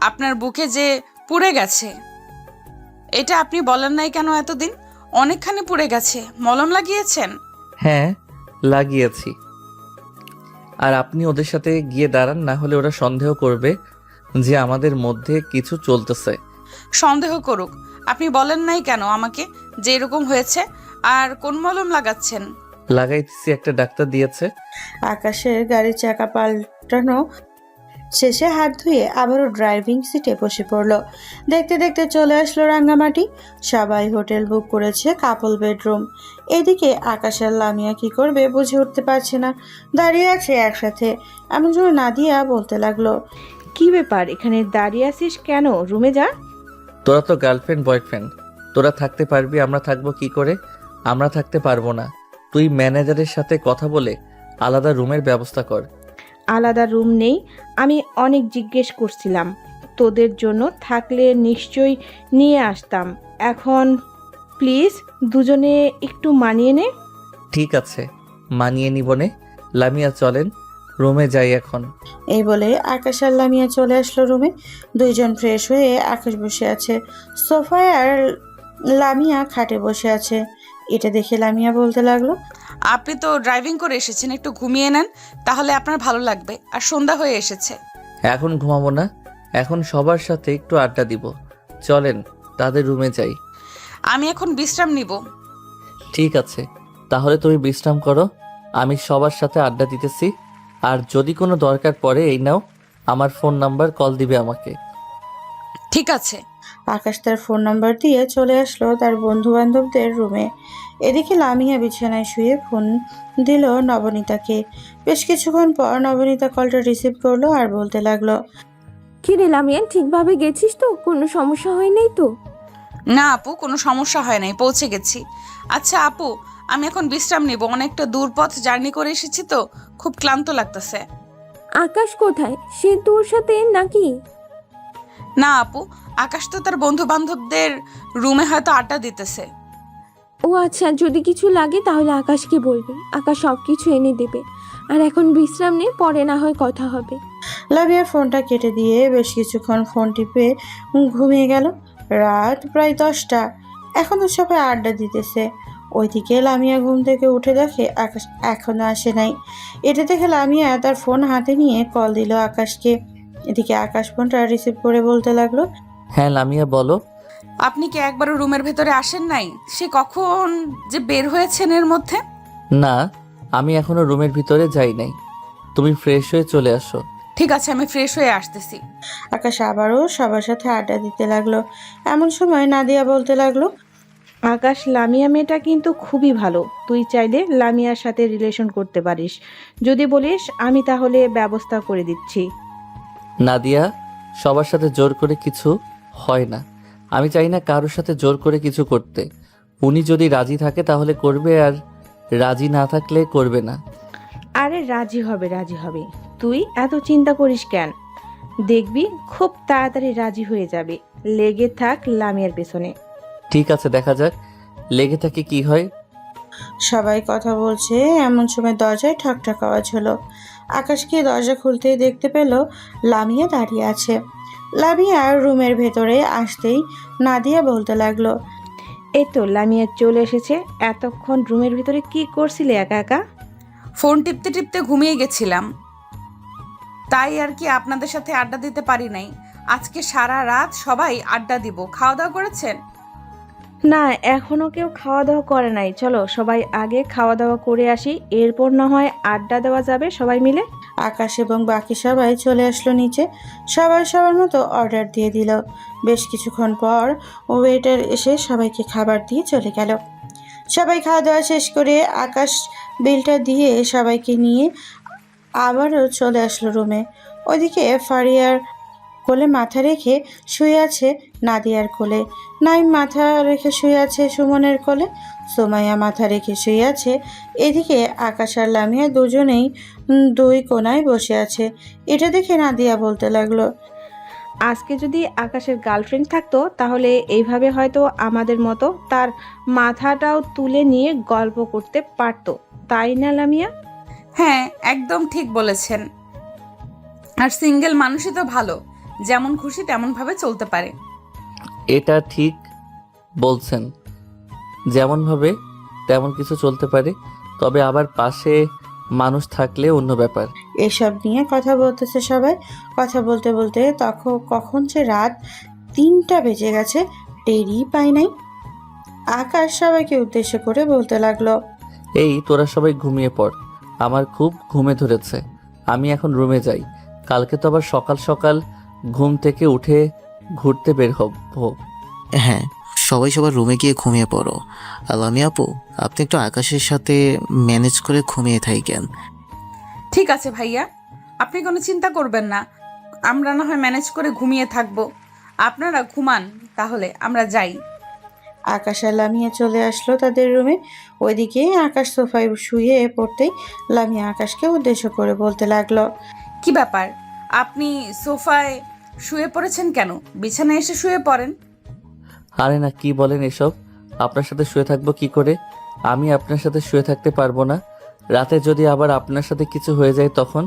আপনার বুকে যে পুড়ে গেছে, এটা আপনি বলেন নাই কেন এতদিন? অনেকখানি পুড়ে গেছে, মলম লাগিয়েছেন? হ্যাঁ, লাগিয়েছি। আর আপনি ওদের সাথে গিয়ে দাঁড়ান, না হলে ওরা সন্দেহ করবে যে আমাদের মধ্যে কিছু চলতেছে। সন্দেহ করুক, আপনি বলেন নাই কেন আমাকে যে এরকম হয়েছে? আর কোন মলম লাগাচ্ছেন? লাগাইতেছি, একটা ডাক্তার দিয়েছে। আকাশের গাড়ির চাকা পাল্টানো শেষে হাত ধুয়ে আবারও ড্রাইভিং সিটে বসে পড়লো। দেখতে দেখতে চলে আসলো রাঙ্গামাটি। সবাই হোটেল বুক করেছে, কাপল বেডরুম। এদিকে আকাশ আর লামিয়া কি করবে বুঝে উঠতে পারছে না, দাঁড়িয়ে আছে একসাথে। এমন সময় নাদিয়া বলতে লাগলো, কি ব্যাপার, এখানে দাঁড়িয়ে আছিস কেন? রুমে যা। তোরা তো গার্লফ্রেন্ড বয়ফ্রেন্ড, তোরা থাকতে পারবি, আমরা থাকবো কি করে? আমরা থাকতে পারবো না। তুই ম্যানেজারের সাথে কথা বলে আলাদা রুমের ব্যবস্থা কর। আলাদা রুম নেই, আমি অনেক জিজ্ঞেস করছিলাম। তোদের জন্য থাকলে নিশ্চয়ই নিয়ে আসতাম। এখন প্লিজ দুজনে একটু মানিয়ে নে। ঠিক আছে, মানিয়ে নিবনে। লামিয়া চলেন, রুমে যাই এখন। এই বলে আকাশ আর লামিয়া চলে আসলো রুমে। দুইজন ফ্রেশ হয়ে আকাশ বসে আছে সোফায় আর লামিয়া খাটে বসে আছে। এটা দেখে লামিয়া বলতে লাগলো, আপনি তো ড্রাইভিং করে এসেছেন, একটু ঘুমিয়ে নেন, তাহলে আপনার ভালো লাগবে। আর সন্ধ্যা হয়ে এসেছে। এখন ঘুমাবো না, এখন সবার সাথে একটু আড্ডা দিব। চলেন তাদের রুমে যাই। আমি এখন বিশ্রাম নিব। ঠিক আছে, তাহলে তুমি বিশ্রাম করো, আমি সবার সাথে আড্ডা দিতেছি। আর যদি কোনো দরকার পড়ে এই নাও আমার ফোন নাম্বার, কল দিবে আমাকে। ঠিক আছে। আকাশ তার ফোন নাম্বার দিয়ে চলে আসলো তার বন্ধু বান্ধবদের রুমে। এদিকে লামিয়া বিছানায় শুয়ে ফোন দিল নবনীতাকে। বেশ কিছুক্ষণ পর নবনীতা কলটা রিসিভ করলো আর বলতে লাগলো, কি রে লামিয়া, ঠিকভাবে গেছিস তো? কোনো সমস্যা হয় নাই তো? না আপু, কোনো সমস্যা হয় নাই, পৌঁছে গেছি। আচ্ছা আপু, আমি এখন বিশ্রাম নিব, অনেকটা দূর পথ জার্নি করে এসেছি তো খুব ক্লান্ত লাগতেছে। আকাশ কোথায়? সে তোর সাথে নাকি? না আপু, আকাশ তো তার বন্ধু বান্ধবদের রুমে হয়তো আড্ডা দিতেছে। ও আচ্ছা, যদি কিছু লাগে তাহলে আকাশকে বলবে, আকাশ সব কিছু এনে দেবে। আর এখন বিশ্রাম নে, পরে না হয় কথা হবে। লামিয়া ফোনটা কেটে দিয়ে বেশ কিছুক্ষণ ফোন টিপে ঘুমিয়ে গেল। রাত প্রায় 10টা, এখনো সবাই আড্ডা দিতেছে। ওইদিকে লামিয়া ঘুম থেকে উঠে দেখে আকাশ এখনো আসে নাই। এটা দেখে লামিয়া তার ফোন হাতে নিয়ে কল দিল আকাশকে। এদিকে আকাশ ফোনটা রিসিভ করে বলতে লাগলো, হ্যাঁ লামিয়া বলো। আপনি কি একবারও রুমের ভেতরে আসেন নাই? সে কখন যে বের হয়েছেন এর মধ্যে। না, আমি এখনো রুমের ভিতরে যাই নাই, তুমি ফ্রেশ হয়ে চলে আসো। ঠিক আছে, আমি ফ্রেশ হয়ে আসতেছি। আকাশ আবারও সবার সাথে আড্ডা দিতে লাগলো। এমন সময় নাদিয়া বলতে লাগলো, আকাশ, লামিয়া মেয়েটা কিন্তু খুবই ভালো। তুই চাইলে লামিয়ার সাথে রিলেশন করতে পারিস। যদি বলিস আমি তাহলে ব্যবস্থা করে দিচ্ছি। নাদিয়া, সবার সাথে জোর করে কিছু হয় না। আমি চাই না কারোর সাথে জোর করে কিছু করতে। উনি যদি রাজি থাকে তাহলে করবে, আর রাজি না থাকলে করবে না। আরে রাজি হবে, রাজি হবে। তুই এত চিন্তা করিস কেন? দেখবি খুব তাড়াতাড়ি রাজি হয়ে যাবে। লেগে থাক লামিয়ার পেছনে। ঠিক আছে, দেখা যাক লেগে থাকে কি হয়। সবাই কথা বলছে এমন সময় দরজায় ঠক ঠক আওয়াজ হলো। আকাশকে দরজা খুলতেই দেখতে পেল লামিয়া দাঁড়িয়ে আছে। লামিয়া রুমের ভেতরে আসতেই নাদিয়া বলতে লাগলো, এই তো লামিয়া চলে এসেছে। এতক্ষণ রুমের ভিতরে কি করছিলে একা একা? ফোন টিপতে টিপতে ঘুমিয়ে গেছিলাম, তাই আর কি আপনাদের সাথে আড্ডা দিতে পারি নাই। আজকে সারা রাত সবাই আড্ডা দিব। খাওয়া দাওয়া করেছেন? না, এখনো কেউ খাওয়া দাওয়া করে নাই। চলো সবাই আগে খাওয়া দাওয়া করে আসি, এরপর না হয় আড্ডা দেওয়া যাবে সবাই মিলে। আকাশ এবং বাকি সবাই চলে আসলো নিচে। সবাই সবার মতো অর্ডার দিয়ে দিল। বেশ কিছুক্ষণ পর ওয়েটার এসে সবাইকে খাবার দিয়ে চলে গেল। সবাই খাওয়া দাওয়া শেষ করে আকাশ বিলটা দিয়ে সবাইকে নিয়ে আবারও চলে আসলো রুমে। ওইদিকে ফারিয়ার কোলে মাথা রেখে শুয়ে আছে নাদিয়ার কোলে, নাইম মাথা রেখে শুয়ে আছে সুমনের কোলে, সোমাইয়া মাথা রেখে শুয়ে আছে। এদিকে আকাশ আর লামিয়া দুজনেই দুই কোনায় বসে আছে। এটা দেখে নাদিয়া বলতে লাগলো, আজকে যদি আকাশের গার্লফ্রেন্ড থাকতো তাহলে এইভাবে হয়তো আমাদের মতো তার মাথাটাও তুলে নিয়ে গল্প করতে পারতো, তাই না লামিয়া? হ্যাঁ, একদম ঠিক বলেছেন। আর সিঙ্গেল মানুষই তো ভালো, যেমন খুশি তেমন ভাবে চলতে পারে। এটা ঠিক বলছেন, যেমনভাবে তেমন কিছু চলতে পারে, তবে আবার পাশে মানুষ থাকলে অন্য ব্যাপার। এসব নিয়ে কথা বলতেছে সবাই। কথা বলতে বলতে কখন যে রাত 3টা বেজে গেছে টেরই পাই নাই। আকাশ সবাইকে উদ্দেশ্য করে বলতে লাগলো, এই তোরা সবাই ঘুমিয়ে পড়, আমার খুব ঘুমে ধরেছে। আমি এখন রুমে যাই, কালকে তো আবার সকাল সকাল ঘুম থেকে উঠে ঘুরতে বের হব। হ্যাঁ, সবাই সবার রুমে গিয়ে ঘুমিয়ে পড়ো। আর লামিয়া আপু, আপনি একটু আকাশের সাথে ম্যানেজ করে ঘুমিয়ে থাকেন। ঠিক আছে ভাইয়া, আপনি কোনো চিন্তা করবেন না। আমরা না হয় ম্যানেজ করে ঘুমিয়ে থাকবো। আপনারা ঘুমান, তাহলে আমরা যাই। আকাশ আর লামিয়া চলে আসলো তাদের রুমে। ওইদিকে আকাশ সোফায় শুয়ে পড়তেই লামিয়া আকাশকে উদ্দেশ্য করে বলতে লাগলো, কি ব্যাপার, আপনি সোফায় শুয়ে পড়েছেন কেন? বিছানায় এসে শুয়ে পড়েন। আরে না, কি বলেন এসব? আপনার সাথে শুয়ে থাকবো কি করে? আমি আপনার সাথে শুয়ে থাকতে পারবো না। রাতে যদি আবার আপনার সাথে কিছু হয়ে যায় তখন?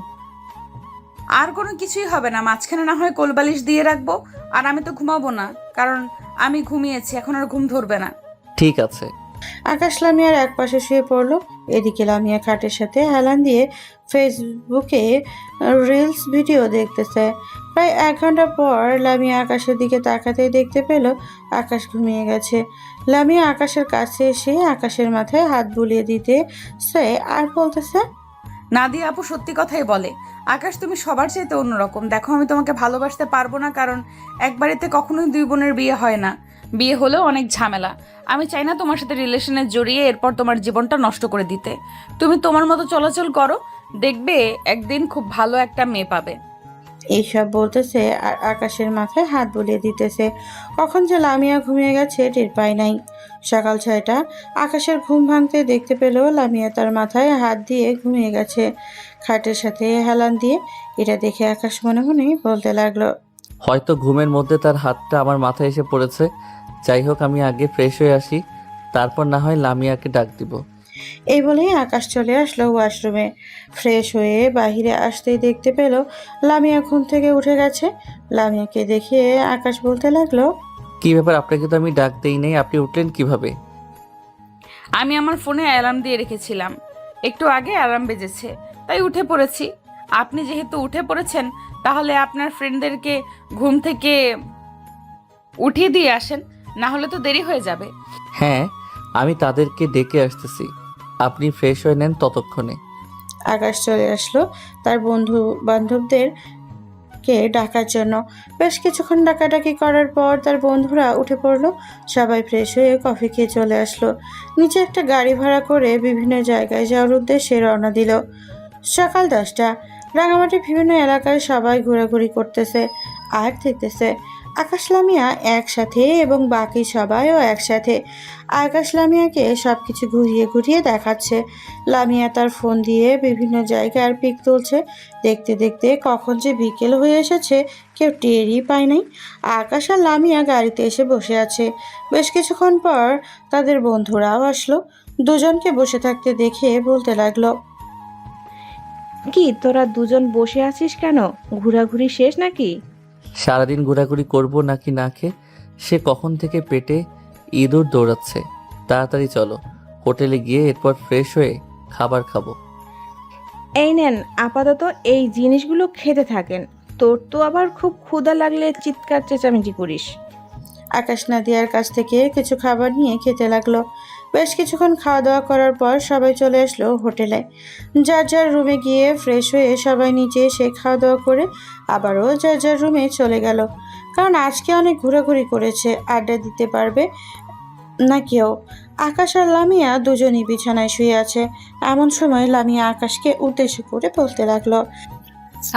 আর কোনো কিছুই হবে না, মাঝখানে না হয় কোলবালিশ দিয়ে রাখবো। আর আমি তো ঘুমাবো না, কারণ আমি ঘুমিয়েছি, এখন আর ঘুম ধরবে না। ঠিক আছে। আকাশ লামিয়ার এক পাশে শুয়ে পড়লো। এদিকে লামিয়া খাটের সাথে হেলান দিয়ে ফেসবুকে রিলস ভিডিও দেখতেছে। প্রায় 1 ঘন্টা পর লামিয়া আকাশের দিকে তাকাতেই দেখতে পেল আকাশ ঘুমিয়ে গেছে। লামিয়া আকাশের কাছে এসে আকাশের মাথায় হাত বুলিয়ে দিতে সে আর বলতেছে, নাদিয়া আপু সত্যি কথাই বলে। আকাশ, তুমি সবার চাইতে অন্যরকম। দেখো, আমি তোমাকে ভালোবাসতে পারবো না, কারণ এক বাড়িতে কখনোই 2 বোনের বিয়ে হয় না। বিয়ে হলেও অনেক ঝামেলা। আমি চাই না তোমার সাথে রিলেশনে জড়িয়ে এরপর তোমার জীবনটা নষ্ট করে দিতে। তুমি তোমার মতো চলাচল করো, দেখবে একদিন খুব ভালো একটা মেয়ে পাবে। এইসব বলতেছে আর আকাশের মাথায় হাত বুলিয়ে দিতেছে। কখন যে লামিয়া ঘুমিয়ে গেছে টের পায় নাই। সকাল 6টা, আকাশের ঘুম ভাঙতে দেখতে পেল লামিয়া তার মাথায় হাত দিয়ে ঘুমিয়ে গেছে খাটের সাথে হেলান দিয়ে। এটা দেখে আকাশ মনে মনে বলতে লাগলো, হয়তো ঘুমের মধ্যে তার হাতটা আমার মাথায় এসে পড়েছে। যাই হোক, আমি আগে ফ্রেশ হয়ে আসি, তারপর না হয় লামিয়াকে ডাক দিব। এই বলেই আকাশ চলে আসলো ওয়াশরুমে। ফ্রেশ হয়ে বাইরে আসতেই দেখতে পেল লামিয়া ঘুম থেকে উঠে গেছে। লামিয়াকে দেখে আকাশ বলতে লাগলো, কি ব্যাপার, আপনাকে তো আমি ডাক দেই নাই, আপনি উঠলেন কিভাবে? আমি আমার ফোনে অ্যালার্ম দিয়ে রেখেছিলাম, একটু আগে অ্যালার্ম বেজেছে, তাই উঠে পড়েছি। আপনি যেহেতু উঠে পড়েছেন, তাহলে আপনার ফ্রেন্ডদেরকে ঘুম থেকে উঠিয়ে দিয়ে আসেন, না হলে তো দেরি হয়ে যাবে। হ্যাঁ, আমি তাদেরকে ডেকে আসতেছি, আপনি ফ্রেশ হয়ে নেন ততক্ষণে। আকাশ চলে আসলো তার বন্ধু বান্ধবদেরকে ডাকার জন্য। বেশ কিছুক্ষণ ডাকাডাকি করার পর তার বন্ধুরা উঠে পড়লো। সবাই ফ্রেশ হয়ে কফি খেয়ে চলে আসলো। নিচে একটা গাড়ি ভাড়া করে বিভিন্ন জায়গায় যাওয়ার উদ্দেশ্যে রওনা দিল। সকাল 10টা। রাঙামাটির বিভিন্ন এলাকায় সবাই ঘোরাঘুরি করতেছে আর দেখতেছে। আকাশ লামিয়া একসাথে এবং বাকি সবাইও একসাথে। আকাশ লামিয়াকে সব কিছু ঘুরিয়ে ঘুরিয়ে দেখাচ্ছে। লামিয়া তার ফোন দিয়ে বিভিন্ন জায়গার পিক তুলছে। দেখতে দেখতে কখন যে বিকেল হয়ে এসেছে কেউ টেরই পায় নাই। আকাশ আর লামিয়া গাড়িতে এসে বসে আছে। বেশ কিছুক্ষণ পর তাদের বন্ধুরাও আসলো। দুজনকে বসে থাকতে দেখে বলতে লাগলো, কি তোরা দুজন বসে আছিস কেন? ঘোরাঘুরি শেষ নাকি? সারাদিন ঘোরাঘুরি করব নাকি না খেয়ে, সে কখন থেকে পেটে ইঁদুর দৌড়াচ্ছে। তাড়াতাড়ি চলো, হোটেলে গিয়ে এরপর ফ্রেশ হয়ে খাবার খাবো। এই নেন, আপাতত এই জিনিসগুলো খেতে থাকেন। তোর তো আবার খুব ক্ষুধা লাগলে চিৎকার চেঁচামেচি করিস। আকাশ নাদিয়ার কাছ থেকে কিছু খাবার নিয়ে খেতে লাগলো। বেশ কিছুক্ষণ খাওয়া দাওয়া করার পর সবাই চলে আসলো হোটেলে। যার যার রুমে গিয়ে ফ্রেশ হয়ে সবাই নিচে এসে খাওয়া দাওয়া করে আবারও যার যার রুমে চলে গেল। কারণ আজকে অনেক ঘোরাঘুরি করেছে, আড্ডা দিতে পারবে না কেউ। আকাশ আর লামিয়া দুজনই বিছানায় শুয়ে আছে। এমন সময় লামিয়া আকাশকে উদ্দেশ্য করে বলতে লাগলো,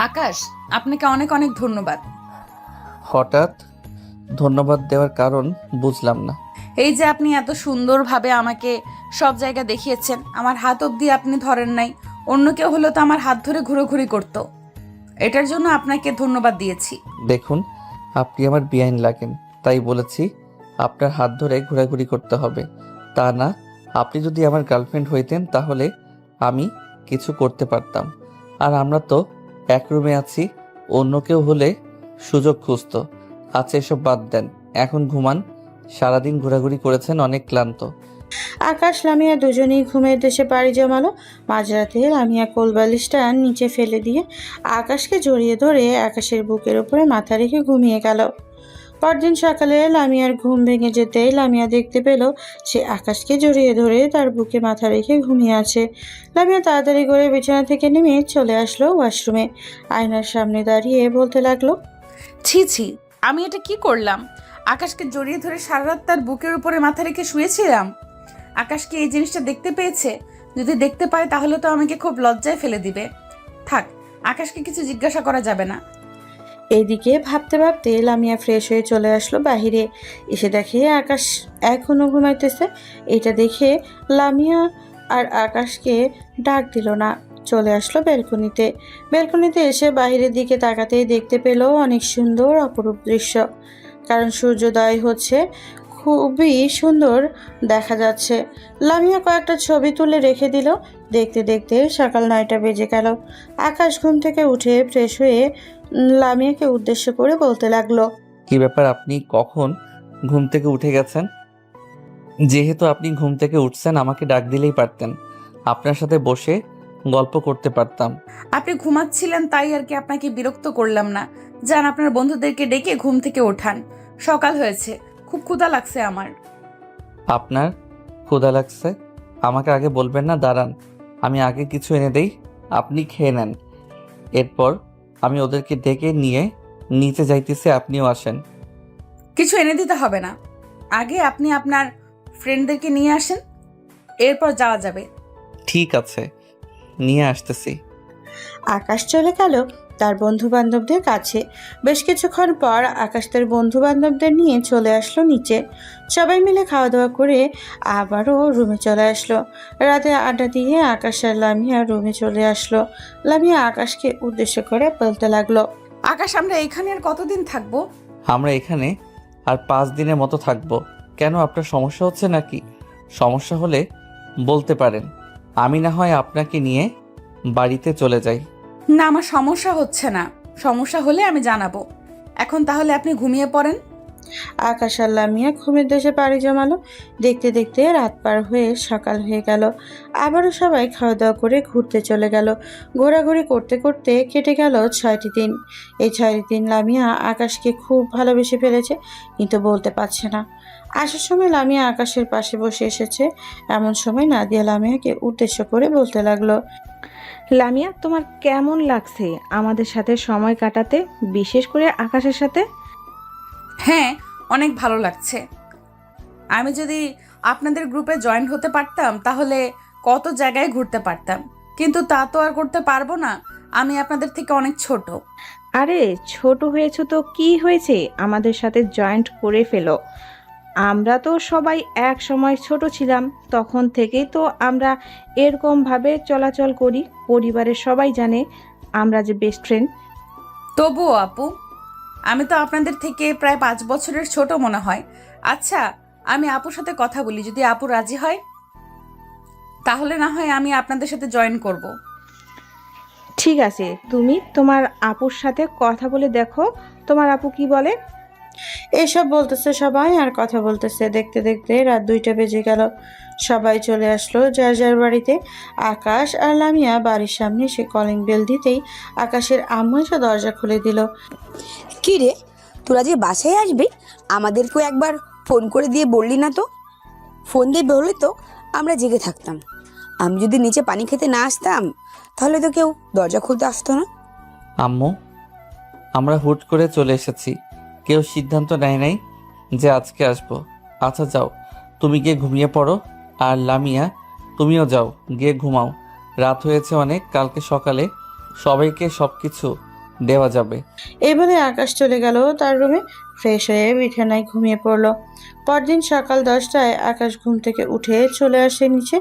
আকাশ, আপনাকে অনেক অনেক ধন্যবাদ। হঠাৎ ধন্যবাদ দেওয়ার কারণ বুঝলাম না। এই যে আপনি এত সুন্দরভাবে আমাকে সব জায়গা দেখিয়েছেন, আমার হাত অবধি আপনি ধরেন নাই। অন্য কেউ হলো তো আমার হাত ধরে ঘুরোঘুরি করতো। এটার জন্য আপনাকে ধন্যবাদ দিয়েছি। দেখুন, আপনি আমার বেআইন লাগেন, তাই বলেছি আপনার হাত ধরে ঘোরাঘুরি করতে হবে। তা না, আপনি যদি আমার গার্লফ্রেন্ড হইতেন তাহলে আমি কিছু করতে পারতাম। আর আমরা তো এক রুমে আছি, অন্য কেউ হলে সুযোগ খুঁজতো। আচ্ছা, এসব বাদ দেন, এখন ঘুমান। সারাদিন ঘোরাঘুরি করেছেন, অনেক ক্লান্ত। আকাশ লামিয়া দুজনেই ঘুমের দেশে পাড়ি জমালো। মাঝরাতে লামিয়া কোলবালিশটা নিচে ফেলে দিয়ে আকাশকে জড়িয়ে ধরে আকাশের বুকের উপরে মাথা রেখে ঘুমিয়ে গেল। পরদিন সকালে লামিয়ার ঘুম ভেঙে যেতেই লামিয়া দেখতে পেল সে আকাশকে জড়িয়ে ধরে তার বুকে মাথা রেখে ঘুমিয়ে আছে। লামিয়া তাড়াতাড়ি করে বিছানা থেকে নেমে চলে আসলো ওয়াশরুমে। আয়নার সামনে দাঁড়িয়ে বলতে লাগলো, ছি ছি, আমি এটা কি করলাম? আকাশকে জড়িয়ে ধরে সারা রাত তার বুকের উপরে মাথা রেখে শুয়েছিলাম। আকাশকে এই জিনিসটা দেখতে পেয়েছে? যদি দেখতে পায় তাহলে তো আমাকে খুব লজ্জায় ফেলে দিবে। থাক, আকাশকে কিছু জিজ্ঞাসা করা যাবে না। এইদিকে ভাবতে ভাবতে লামিয়া ফ্রেশ হয়ে চলে আসলো বাহিরে। এসে দেখে আকাশ এখনো ঘুমাইতেছে। এটা দেখে লামিয়া আর আকাশকে ডাক দিল না, চলে আসলো ব্যালকনিতে। ব্যালকনিতে এসে বাইরের দিকে তাকাতেই দেখতে পেল অনেক সুন্দর অপরূপ দৃশ্য। কারণ সূর্যোদয় হচ্ছে, খুবই সুন্দর দেখা যাচ্ছে। লামিয়া কয়েকটা ছবি তুলে রেখে দিল। দেখতে দেখতে সকাল 9টা বেজে গেল। আকাশ ঘুম থেকে উঠে ফ্রেশ হয়ে লামিয়াকে উদ্দেশ্য করে বলতে লাগলো, কি ব্যাপার, আপনি কখন ঘুম থেকে উঠে গেছেন? যেহেতু আপনি ঘুম থেকে উঠছেন, আমাকে ডাক দিলেই পারতেন, আপনার সাথে বসে গল্প করতে পারতাম। আপনি ঘুমাচ্ছিলেন তাই আর কি আপনাকে বিরক্ত করলাম না। যান, আপনার বন্ধুদেরকে ডেকে ঘুম থেকে ওঠান, সকাল হয়েছে, খুব ক্ষুধা লাগছে আমার। আপনার ক্ষুধা লাগছে? আমাকে আগে বলবেন না? দাঁড়ান, আমি আগে কিছু এনে দেই, আপনি খেয়ে নেন। এরপর আমি ওদেরকে ডেকে নিয়ে নিচে যাইতেছি, আপনিও আসেন। কিছু এনে দিতে হবে না, আগে আপনি আপনার ফ্রেন্ডদেরকে নিয়ে আসেন, এরপর যাওয়া যাবে। ঠিক আছে, নিয়ে আসতেছি। আকাশ চলে গেল তার বন্ধু বান্ধবদের কাছে। বেশ কিছুক্ষণ পর আকাশ তার বন্ধু বান্ধবদের নিয়ে চলে আসলো নিচে। সবাই মিলে খাওয়া দাওয়া করে আবারও রুমে চলে আসলো। রাতে আড্ডা দিয়ে আকাশ আর লামিয়া রুমে চলে আসলো। লামিয়া আকাশকে উদ্দেশ্য করে বলতে লাগলো, আকাশ, আমরা এখানে আর কতদিন থাকবো? আমরা এখানে আর 5 দিনের মতো থাকবো। কেন, আপনার সমস্যা হচ্ছে নাকি? সমস্যা হলে বলতে পারেন, আমি না হয় আপনাকে নিয়ে বাড়িতে চলে যাই। না, আমার সমস্যা হচ্ছে না। সমস্যা হলে আমি জানাবো। এখন তাহলে আপনি ঘুমিয়ে পড়েন। আকাশ আর লামিয়া ঘুমের দেশে পাড়ি জমালো। দেখতে দেখতে রাত পার হয়ে সকাল হয়ে গেল। আবারও সবাই খাওয়া দাওয়া করে ঘুরতে চলে গেল। ঘোরাঘুরি করতে করতে কেটে গেল 6টি দিন। এই 6টি দিন লামিয়া আকাশকে খুব ভালোবেসে ফেলেছে, কিন্তু বলতে পারছে না। আসার সময় লামিয়া আকাশের পাশে বসে এসেছে। এমন সময় নাদিয়া লামিয়াকে উদ্দেশ্য করে বলতে লাগলো, লামিয়া, তোমার কেমন লাগছে আমাদের সাথে সময় কাটাতে, বিশেষ করে আকাশের সাথে? হ্যাঁ, অনেক ভালো লাগছে। আমি যদি আপনাদের গ্রুপে জয়েন হতে পারতাম তাহলে কত জায়গায় ঘুরতে পারতাম, কিন্তু তা তো আর করতে পারবো না। আমি আপনাদের থেকে অনেক ছোট। আরে ছোট হয়েছো তো কি হয়েছে, আমাদের সাথে জয়েন্ট করে ফেলো। আমরা তো সবাই এক সময় ছোট ছিলাম, তখন থেকেই তো আমরা এরকমভাবে চলাচল করি। পরিবারের সবাই জানে আমরা যে বেস্ট ফ্রেন্ড। তবুও আপু, আমি তো আপনাদের থেকে প্রায় 5 বছরের ছোট মনে হয়। আচ্ছা, আমি আপুর সাথে কথা বলি, যদি আপু রাজি হয় তাহলে না হয় আমি আপনাদের সাথে জয়েন করব। ঠিক আছে, তুমি তোমার আপুর সাথে কথা বলে দেখো তোমার আপু কি বলে। এসব বলতেছে সবাই আর কথা বলতেছে। দেখতে দেখতে রাত 2টা বেজে গেল। সবাই চলে আসলো যার যার বাড়িতে। আকাশ আর লামিয়া বাড়ির সামনে এসে কলিং বেল দিতেই আকাশের আম্মু এসে দরজা খুলে দিল। কি রে, তোরা যে বাসায় আসবি আমাদেরকেও একবার ফোন করে দিয়ে বললি না তো? ফোন দিয়ে বললে তো আমরা জেগে থাকতাম। আমি যদি নিচে পানি খেতে না আসতাম তাহলে তো কেউ দরজা খুলতে আসতো না। আম্মু, আমরা হুট করে চলে এসেছি, কেউ সিদ্ধান্ত নেয় নাই যে আজকে আসবো। আচ্ছা যাও, তুমি গিয়ে ঘুমিয়ে পড়ো। আর লামিয়া, তুমিও যাও, গিয়ে ঘুমাও। রাত হয়েছে অনেক, কালকে সকালে সবাইকে সব কিছু দেওয়া যাবে। এই বলে আকাশ চলে গেল তার রুমে। ফ্রেশ হয়ে বিছানায় ঘুমিয়ে পড়লো। পরদিন সকাল 10টায় আকাশ ঘুম থেকে উঠে চলে আসে নিচে।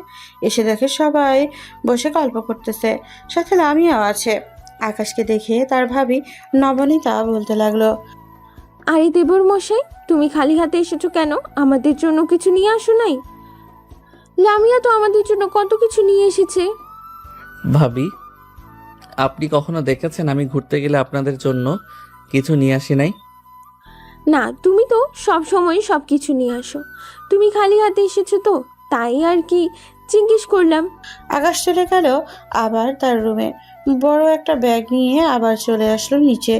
এসে দেখে সবাই বসে গল্প করতেছে, সাথে লামিয়াও আছে। আকাশকে দেখে তার ভাবি নবনীতা বলতে লাগলো, আরে দেবর মশাই, তুমি খালি হাতে এসেছো কেন? আমাদের জন্য কিছু নিয়ে আসো নাই? লামিয়া তো আমাদের জন্য কত কিছু নিয়ে এসেছে। ভাবি, আপনি কখনো দেখেছেন আমি ঘুরতে গেলে আপনাদের জন্য কিছু নিয়ে আসি নাই? না, তুমি তো সব সময় সব কিছু নিয়ে আসো। তুমি খালি হাতে এসেছো তো, তাই আর কি জিজ্ঞেস করলাম। আকাশ চলে গেল আবার তার রুমে। বড় একটা ব্যাগ নিয়ে আবার চলে আসলো নিচে।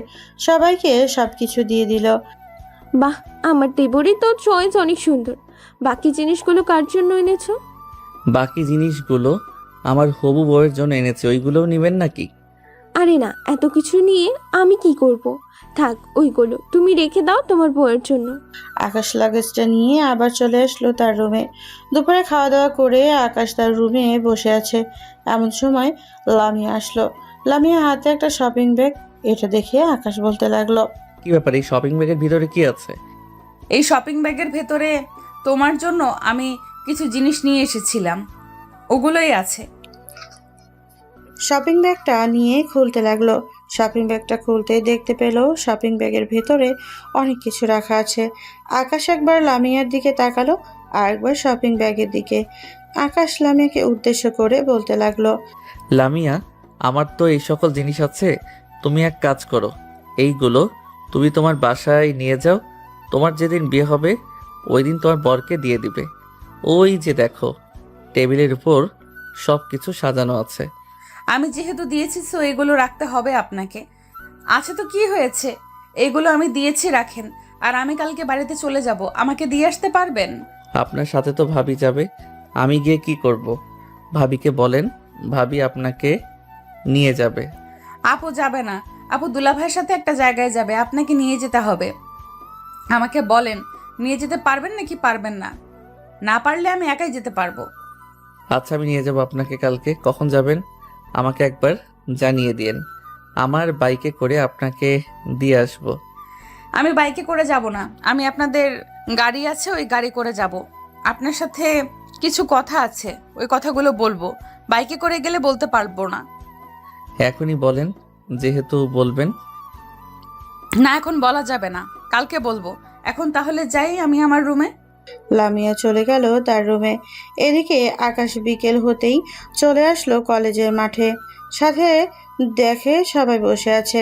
সবাইকে সবকিছু দিয়ে দিল। বাহ, আমার দেবরই তো চয়েস অনেক সুন্দর। বাকি জিনিসগুলো কার জন্য এনেছো? বাকি জিনিসগুলো আমার হবু বউয়ের জন্য এনেছি, ওইগুলোও নেবেন নাকি? আরে না, এত কিছু নিয়ে আমি কি করব? থাক, ওইগুলো তুমি রেখে দাও তোমার বউয়ের জন্য। আকাশ লাগেজটা নিয়ে আবার চলে আসলো তার রুমে। দুপুরে খাওয়া দাওয়া করে আকাশ তার রুমে বসে আছে। এমন সময় লামিয়া আসলো। লামিয়া হাতে একটা শপিং ব্যাগ। এটা দেখে আকাশ বলতে লাগলো, কি ব্যাপার, এই শপিং ব্যাগের ভিতরে কি আছে? এই শপিং ব্যাগের ভেতরে তোমার জন্য আমি কিছু জিনিস নিয়ে এসেছিলাম, ওগুলোই আছে। শপিং ব্যাগটা নিয়ে খুলতে লাগলো। শপিং ব্যাগটা খুলতে দেখতে পেল শপিং ব্যাগের ভেতরে অনেক কিছু রাখা আছে। আকাশ একবার লামিয়ার দিকে তাকালো আর একবার শপিং ব্যাগের দিকে। আকাশ লামিয়াকে উদ্দেশ্য করে বলতে লাগলো, লামিয়া, আমার তো এই সকল জিনিস আছে, তুমি এক কাজ করো, এইগুলো তুমি তোমার বাসায় নিয়ে যাও। তোমার যেদিন বিয়ে হবে ওই দিন তোমার বরকে দিয়ে দিবে। ওই যে দেখো, টেবিলের উপর সব কিছু সাজানো আছে। আমি যেহেতু দিয়েছি সো এগুলো রাখতে হবে আপনাকে। আচ্ছা, তো কি হয়েছে, এগুলো আমি দিয়েছি, রাখেন। আর আমি কালকে বাড়িতে চলে যাব, আমাকে দিয়ে আসতে পারবেন? আপনার সাথে তো ভাবি যাবে, আমি গিয়ে কি করব? ভাবিকে বলেন, ভাবি আপনাকে নিয়ে যাবে। আপু যাবে না, আপু দুলাভাইয়ের সাথে একটা জায়গায় যাবে, আপনাকে নিয়ে যেতে হবে। আমাকে বলেন, নিয়ে যেতে পারবেন নাকি পারবেন না? না পারলে আমি একাই যেতে পারবো। আচ্ছা, আমি নিয়ে যাব আপনাকে। কালকে কখন যাবেন আমাকে একবার জানিয়ে দিন, আমার বাইকে করে আপনাকে দিয়ে আসব। আমি বাইকে করে যাব না, আমি আপনাদের গাড়ি আছে ওই গাড়ি করে যাব। আপনার সাথে কিছু কথা আছে, ওই কথাগুলো বলবো। বাইকে করে গেলে বলতে পারবো না। এখনই বলেন, যেহেতু বলবেন। না, এখন বলা যাবে না, কালকে বলবো। এখন তাহলে যাই আমি আমার রুমে। লামিয়া চলে গেল তার রুমে। এদিকে আকাশ বিকেল হতেই চলে আসলো কলেজের মাঠে। সাথে দেখে সবাই বসে আছে।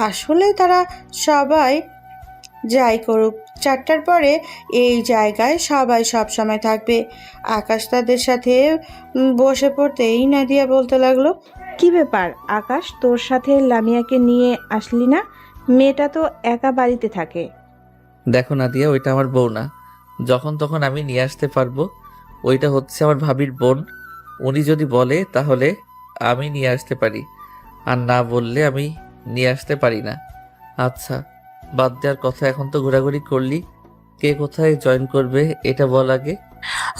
আসলে তারা সবাই যাই করুক, 4টার পরে এই জায়গায় সবাই সব সময় থাকবে। আকাশ তাদের সাথে বসে পড়তেই নাদিয়া বলতে লাগলো, কি ব্যাপার আকাশ, তোর সাথে লামিয়াকে নিয়ে আসলি না? মেয়েটা তো একা বাড়িতে থাকে। দেখো নাদিয়া, ওইটা আমার বউ না, যখন তখন আমি নিয়ে আসতে পারবো। ওইটা হচ্ছে আমার ভাবির বোন। উনি যদি বলে তাহলে আমি নিয়ে আসতে পারি, আর না বললে আমি নিয়ে আসতে পারি না। আচ্ছা, বাদ দেওয়ার কথা, এখন তো ঘোরাঘুরি করলি, কে কোথায় জয়েন করবে এটা বল আগে।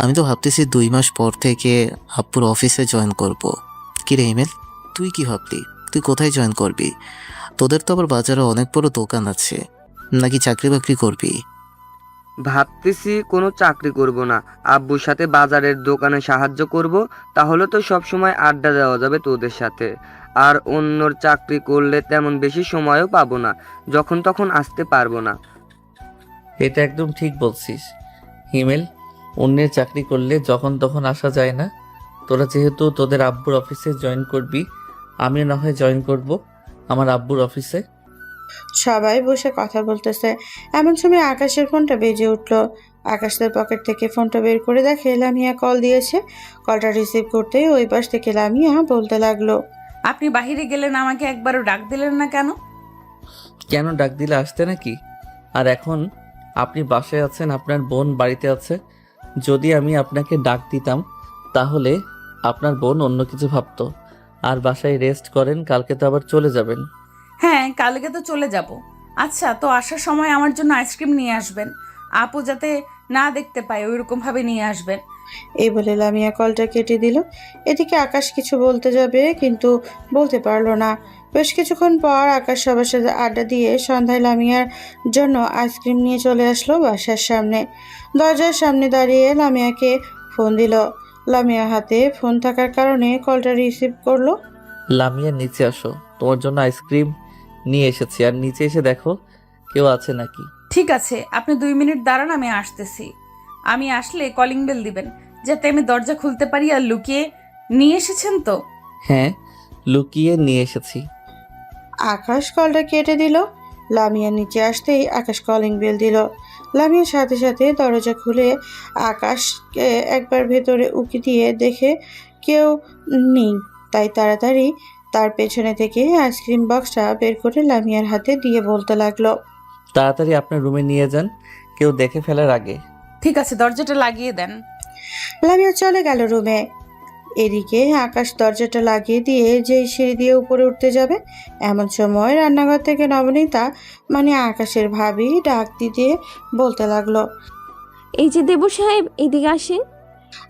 আমি তো ভাবতেছি 2 মাস পর থেকে আব্বুর অফিসে জয়েন করব। কি রে ইমেল, তুই কি ভাবলি? তুই কোথায় জয়েন করবি? তোদের তো আবার বাজারে অনেক বড় দোকান আছে, নাকি চাকরি বাকরি করবি? ভাবতেছি কোনো চাকরি করব না, আব্বুর সাথে বাজারের দোকানে সাহায্য করব। তাহলে তো সব সময় আড্ডা দেওয়া যাবে তোদের সাথে। আর অন্যর চাকরি করলে তেমন বেশি সময়ও পাবো না, যখন তখন আসতে পারবো না। এটা একদম ঠিক বলছিস হিমেল, অন্যের চাকরি করলে যখন তখন আসা যায় না। তোরা যেহেতু তোদের আব্বুর অফিসে জয়েন করবি, আমিও না হয় জয়েন করব আমার আব্বুর অফিসে। সবাই বসে কথা বলতেছে। এমন সময় আকাশের ফোনটা বেজে উঠলো। আকাশ তার পকেট থেকে ফোনটা বের করে দেখে লামিয়া কল দিয়েছে। কলটা রিসিভ করতেই ওই পাশ থেকে লামিয়া বলতে লাগলো, আপনি বাহিরে গেলেন, আমাকে একবারও ডাক দিলেন না কেন? কেন ডাক দিলে আসতে নাকি? আর এখন আপনি বাসায় আছেন, আপনার বোন বাড়িতে আছে। যদি আমি আপনাকে ডাক দিতাম তাহলে আপনার বোন অন্য কিছু ভাবতো। আর বাসায় রেস্ট করেন, কালকে তো আবার চলে যাবেন। হ্যাঁ, কালকে তো চলে যাব। আচ্ছা, তো আসার সময় আমার জন্য আইসক্রিম নিয়ে আসবেন। আপু যাতে না দেখতে পায় ওইরকম ভাবে নিয়ে আসবেন। এই বলে লামিয়া কলটা কেটে দিল। এদিকে আকাশ কিছু বলতে যাবে কিন্তু বলতে পারলো না। বেশ কিছুক্ষণ পর আকাশ সবার সাথে আড্ডা দিয়ে সন্ধ্যায় লামিয়ার জন্য আইসক্রিম নিয়ে চলে আসলো বাসার সামনে। দরজার সামনে দাঁড়িয়ে লামিয়াকে ফোন দিল। লামিয়া হাতে ফোন থাকার কারণে কলটা রিসিভ করলো। লামিয়া, নিচে আসো, তোমার জন্য আইসক্রিম নিয়ে এসেছি। আর নিচে এসে দেখো কেউ আছে নাকি। ঠিক আছে, আপনি 2 মিনিট দাঁড়ান, আমি আসতেছি। আমি আসলে কলিং বেল দিবেন, যাতে আমি দরজা খুলতে পারি। আর লুকিয়ে নিয়ে এসেছেন তো? হ্যাঁ, লুকিয়ে নিয়ে এসেছি। আকাশ কলটা কেটে দিল। লামিয়া নিচে আসতেই আকাশ কলিং বেল দিল। লামিয়ার সাথে সাথে দরজা খুলে আকাশকে একবার ভেতরে উকি দিয়ে দেখে কেউ নেই, তাই তাড়াতাড়ি তার পেছনে থেকে আইসক্রিম বক্সটা বের করে লামিয়ার হাতে দিয়ে বলতে লাগলো, তাড়াতাড়ি আপনার রুমে নিয়ে যান, কেউ দেখে ফেলার আগে। ঠিক আছে, দরজাটা লাগিয়ে দেন। লামিয়া চলে গেল রুমে। এদিকে আকাশ দরজাটা লাগিয়ে দিয়ে যেই সিঁড়ি দিয়ে উপরে উঠতে যাবে, এমন সময় রান্নাঘর থেকে নবনীতা মানে আকাশের ভাবি ডাক দিতে বলতে লাগলো, এই যে দেবু সাহেব, এদিকে আসেন।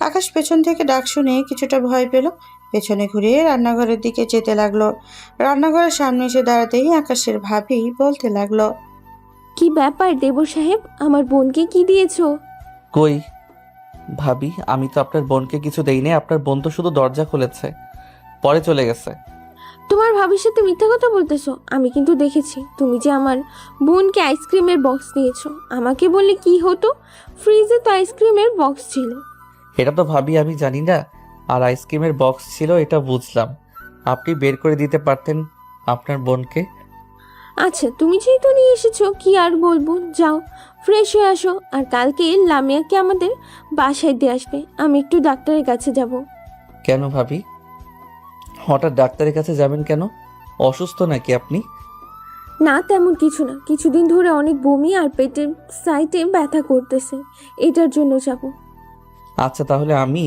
আকাশ পেছন থেকে ডাক শুনে কিছুটা ভয় পেল। পেছনে ঘুরে রান্নাঘরের দিকে যেতে লাগলো। রান্নাঘরের সামনে এসে দাঁড়াতেই আকাশের ভাবি বলতে লাগলো, কি ব্যাপার দেবু সাহেব, আমার বোনকে কি দিয়েছো? কই ভাবি, আমি তো আপনার বোনকে কিছু দেইনি। আপনার বোন তো শুধু দরজা খুলেছে, পরে চলে গেছে। তোমার ভাবির সাথে মিথ্যা কথা বলতেছো। আমি কিন্তু দেখেছি তুমি যে আমার বোনকে আইসক্রিমের বক্স দিয়েছো। আমাকে বললে কি হতো, ফ্রিজে তো আইসক্রিমের বক্স ছিল। এটা তো ভাবি আমি জানি না, আর আইসক্রিমের বক্স ছিল এটা বুঝলাম। আপনি বের করে দিতে পারতেন আপনার বোনকে। আচ্ছা, তুমি যেহেতু নিয়ে এসেছো কি আর বলবো, যাও ফ্রেশ হয়ে আসো। আর কালকে লামিয়াকে আমাদের বাসায় দিয়ে আসবে। আমি একটু ডাক্তারের কাছে যাব। কেন ভাবি, হঠাৎ ডাক্তারের কাছে যাবেন কেন? অসুস্থ নাকি আপনি? না, তেমন কিছু না, কিছুদিন ধরে অনেক বমি আর পেটের সাইডে ব্যথা করতেছে, এটার জন্য যাব। আচ্ছা, তাহলে আমি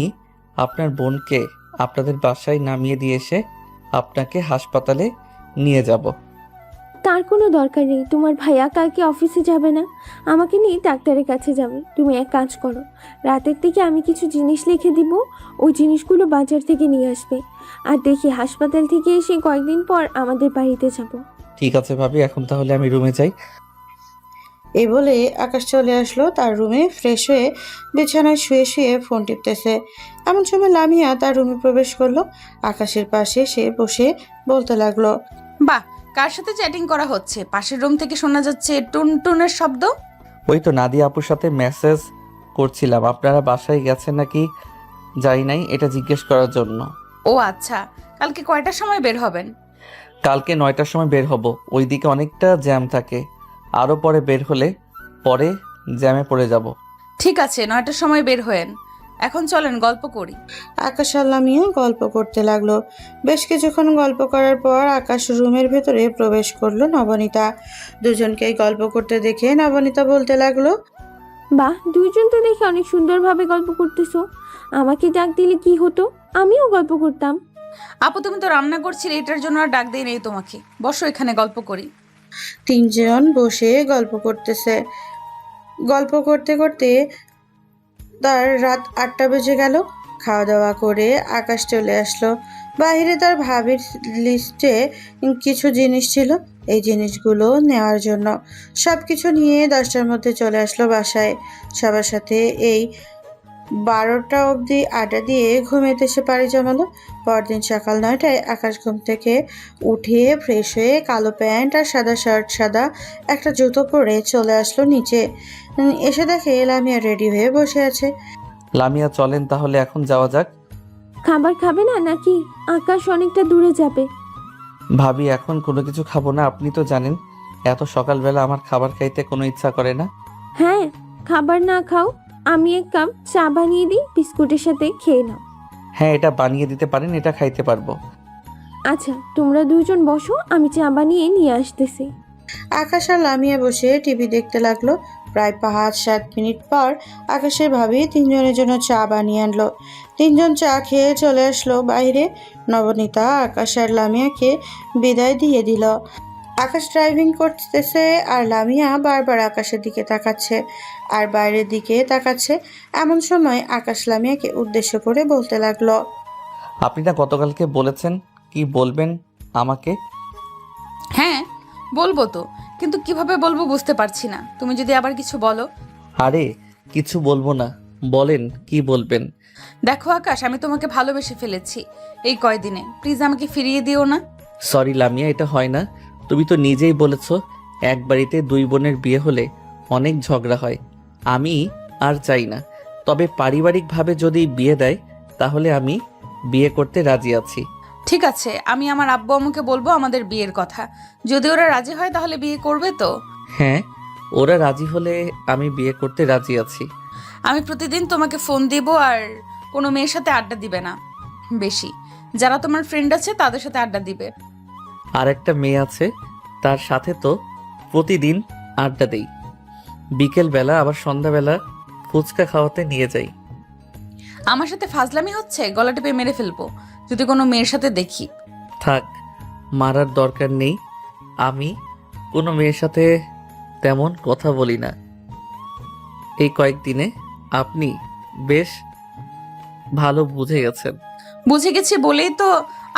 আপনার বোনকে আপনাদের বাসায় নামিয়ে দিয়ে এসে আপনাকে হাসপাতালে নিয়ে যাব। তার কোনো দরকার নেই, তোমার ভাইয়া কালকে অফিসে যাবে না, আমাকে নিয়ে ডাক্তারের কাছে যাবে। তুমি এক কাজ করো, রাতের থেকে আমি কিছু জিনিস লিখে দিব, ওই জিনিসগুলো বাজার থেকে নিয়ে আসবে। আর দেখি হাসপাতাল থেকে এসে কয়েকদিন পর আমাদের বাড়িতে যাব। ঠিক আছে ভাবি, এখন তাহলে আমি রুমে যাই। এই বলে আকাশ চলে আসলো তার রুমে। ফ্রেশ হয়ে বিছানায় শুয়ে শুয়ে ফোন টিপতেছে। এমন সময় লামিয়া তার রুমে প্রবেশ করলো। আকাশের পাশে সে বসে বলতে লাগলো, বাহ, কার সাথে চ্যাটিং করা হচ্ছে? পাশের রুম থেকে শোনা যাচ্ছে টুনটুনের শব্দ। ওই তো নাদিয়া আপুর সাথে মেসেজ করছিলাম, আপনারা বাসায় গেছেন নাকি যাই নাই এটা জিজ্ঞেস করার জন্য। ও আচ্ছা, কালকে কয়টার সময় বের হবেন? কালকে 9টার সময় বের হব, ওইদিকে অনেকটা জ্যাম থাকে, আরও পরে বের হলে পরে জ্যামে পড়ে যাব। ঠিক আছে, 9টার সময় বের হয়েন। এখন চলেন গল্প করি। আকাশ আর লামিয়া গল্প করতে লাগলো। বেশ কিছুক্ষণ গল্প করার পর আকাশ রুমের ভেতরে প্রবেশ করলো নবনীতা। দুজনকেই গল্প করতে দেখে নবনীতা বলতে লাগলো, বাহ, দুইজন তো দেখে অনেক সুন্দরভাবে গল্প করতেছো। আমাকে ডাক দিলে কি হতো, আমিও গল্প করতাম। আপু তুমি তো রান্না করছিলে, এটার জন্য আর ডাক দেই নেই তোমাকে। বসো, এখানে গল্প করি। তিনজন বসে গল্প করতেছে। গল্প করতে করতে তার রাত 8টা বেজে গেল। খাওয়া দাওয়া করে আকাশ চলে আসলো। বাইরে তার ভাবির লিস্টে কিছু জিনিস ছিল, এই জিনিসগুলো নেওয়ার জন্য। সব কিছু নিয়ে 10টার মধ্যে চলে আসলো বাসায়। সবার সাথে এই 12টা অবধি আড্ডা দিয়ে ঘুমেতে সে পাড়ি জমালো। পরদিন সকাল 9টায় আকাশ ঘুম থেকে উঠে ফ্রেশ হয়ে কালো প্যান্ট আর সাদা শার্ট, সাদা একটা জুতো পরে চলে আসলো নিচে। এসে দেখে লামিয়া রেডি হয়ে বসে আছে। লামিয়া চলেন তাহলে এখন যাওয়া যাক। খাবার খাবে না নাকি? আকাশ অনেকটা দূরে যাবে। ভাবি এখন কোনো কিছু খাবো না, আপনি তো জানেন এত সকালবেলা আমার খাবার খাইতে কোনো ইচ্ছা করে না। হ্যাঁ, খাবার না খাও, আমি এক কাপ চা বানিয়ে দিই, বিস্কুটের সাথে খেয়ে নাও। হ্যাঁ এটা বানিয়ে দিতে পারেন, এটা খাইতে পারবো। আচ্ছা, তোমরা দুইজন বসো, আমি চা বানিয়ে নিয়ে আসতেছি। আকাশ আর লামিয়া বসে টিভি দেখতে লাগলো। প্রায় 5-7 মিনিট পর আকাশের ভাবি তিনজনের জন্য চা বানিয়ে আনলো। তিনজন চা খেয়ে চলে আসলো বাইরে। নবনীতা আকাশ আর লামিয়াকে বিদায় দিয়ে দিল। আকাশ ড্রাইভিং করতেছে আর লামিয়া বারবার আকাশের দিকে তাকাচ্ছে আর বাইরের দিকে তাকাচ্ছে। এমন সময় আকাশ লামিয়াকে উদ্দেশ্য করে বলতে লাগলো, আপনি না গতকালকে বলেছেন কি বলবেন আমাকে? হ্যাঁ বলবো তো, কিন্তু কিভাবে বলবো বুঝতে পারছি না। তুমি যদি আবার কিছু বলো। আরে কিছু বলবো না, বলেন কি বলবেন। দেখো আকাশ, আমি তোমাকে ভালোবেসে ফেলেছি এই কয়দিনে। প্লিজ আমাকে ফিরিয়ে দিও না। সরি লামিয়া, এটা হয় না। তুমি তো নিজেই বলেছো এক বাড়িতে দুই বোনের বিয়ে হলে অনেক ঝগড়া হয়। আমি আর চাই না, তবে পারিবারিকভাবে যদি বিয়ে দেয় তাহলে আমি বিয়ে করতে রাজি আছি। ঠিক আছে, আমি আমার আব্বু আম্মুকে বলবো আমাদের বিয়ের কথা। যদি ওরা রাজি হয় তাহলে বিয়ে করবে তো? হ্যাঁ, ওরা রাজি হলে আমি বিয়ে করতে রাজি আছি। আমি প্রতিদিন তোমাকে ফোন দিব আর কোনো মেয়ের সাথে আড্ডা দিবে না বেশি। যারা তোমার ফ্রেন্ড আছে তাদের সাথে আড্ডা দিবে। আর একটা মেয়ে আছে, তার সাথে তো প্রতিদিন আড্ডা দেই, বিকেলবেলা আবার সন্ধ্যাবেলা ফুচকা খাওয়াতে নিয়ে যাই। আমার সাথে ফাজলামি হচ্ছে, গলা টিপে মেরে ফেলবো যদি কোনো মেয়ের সাথে দেখি। থাক, মারার দরকার নেই। আমি কোনো মেয়ের সাথে তেমন কথা বলি না। এই কয়েকদিনে আপনি বেশ ভালো বুঝে গেছেন। বুঝে গেছি বলেই তো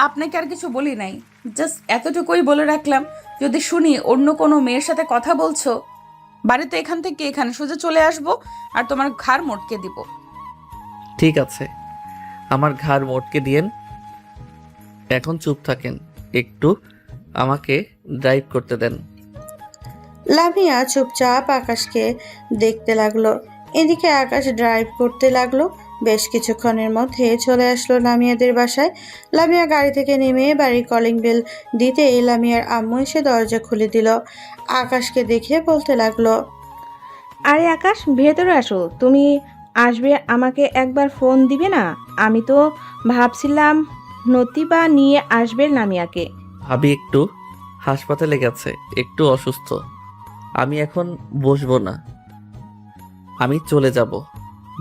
আপনাকে আর কিছু বলি নাই। জাস্ট এতটুকুই বলে রাখলাম, যদি শুনি অন্য কোনো মেয়ের সাথে কথা বলছো, বাড়িতে এখান থেকে এখানে সোজা চলে আসবো আর তোমার ঘাড় মটকে দিব। ঠিক আছে, আমার ঘাড় মটকে দিয়েন। এখন চুপ থাকেন, একটু আমাকে ড্রাইভ করতে দেন। লামিয়া চুপচাপ আকাশকে দেখতে লাগলো। এদিকে আকাশ ড্রাইভ করতে লাগলো। বেশ কিছুক্ষণের মধ্যে চলে আসলো লামিয়াদের বাসায়। লামিয়া গাড়ি থেকে নেমে বাড়ির কলিং বেল দিতেই লামিয়ার আম্মু এসে দরজা খুলে দিল। আকাশকে দেখে বলতে লাগলো, আরে আকাশ, ভেতরে আসো। তুমি আসবে, আমাকে একবার ফোন দিবে না? আমি তো ভাবছিলাম নতিবা নিয়ে আসবে লামিয়াকে। ভাবি একটু হাসপাতালে গেছে, একটু অসুস্থ। আমি এখন বসবো না, আমি চলে যাব,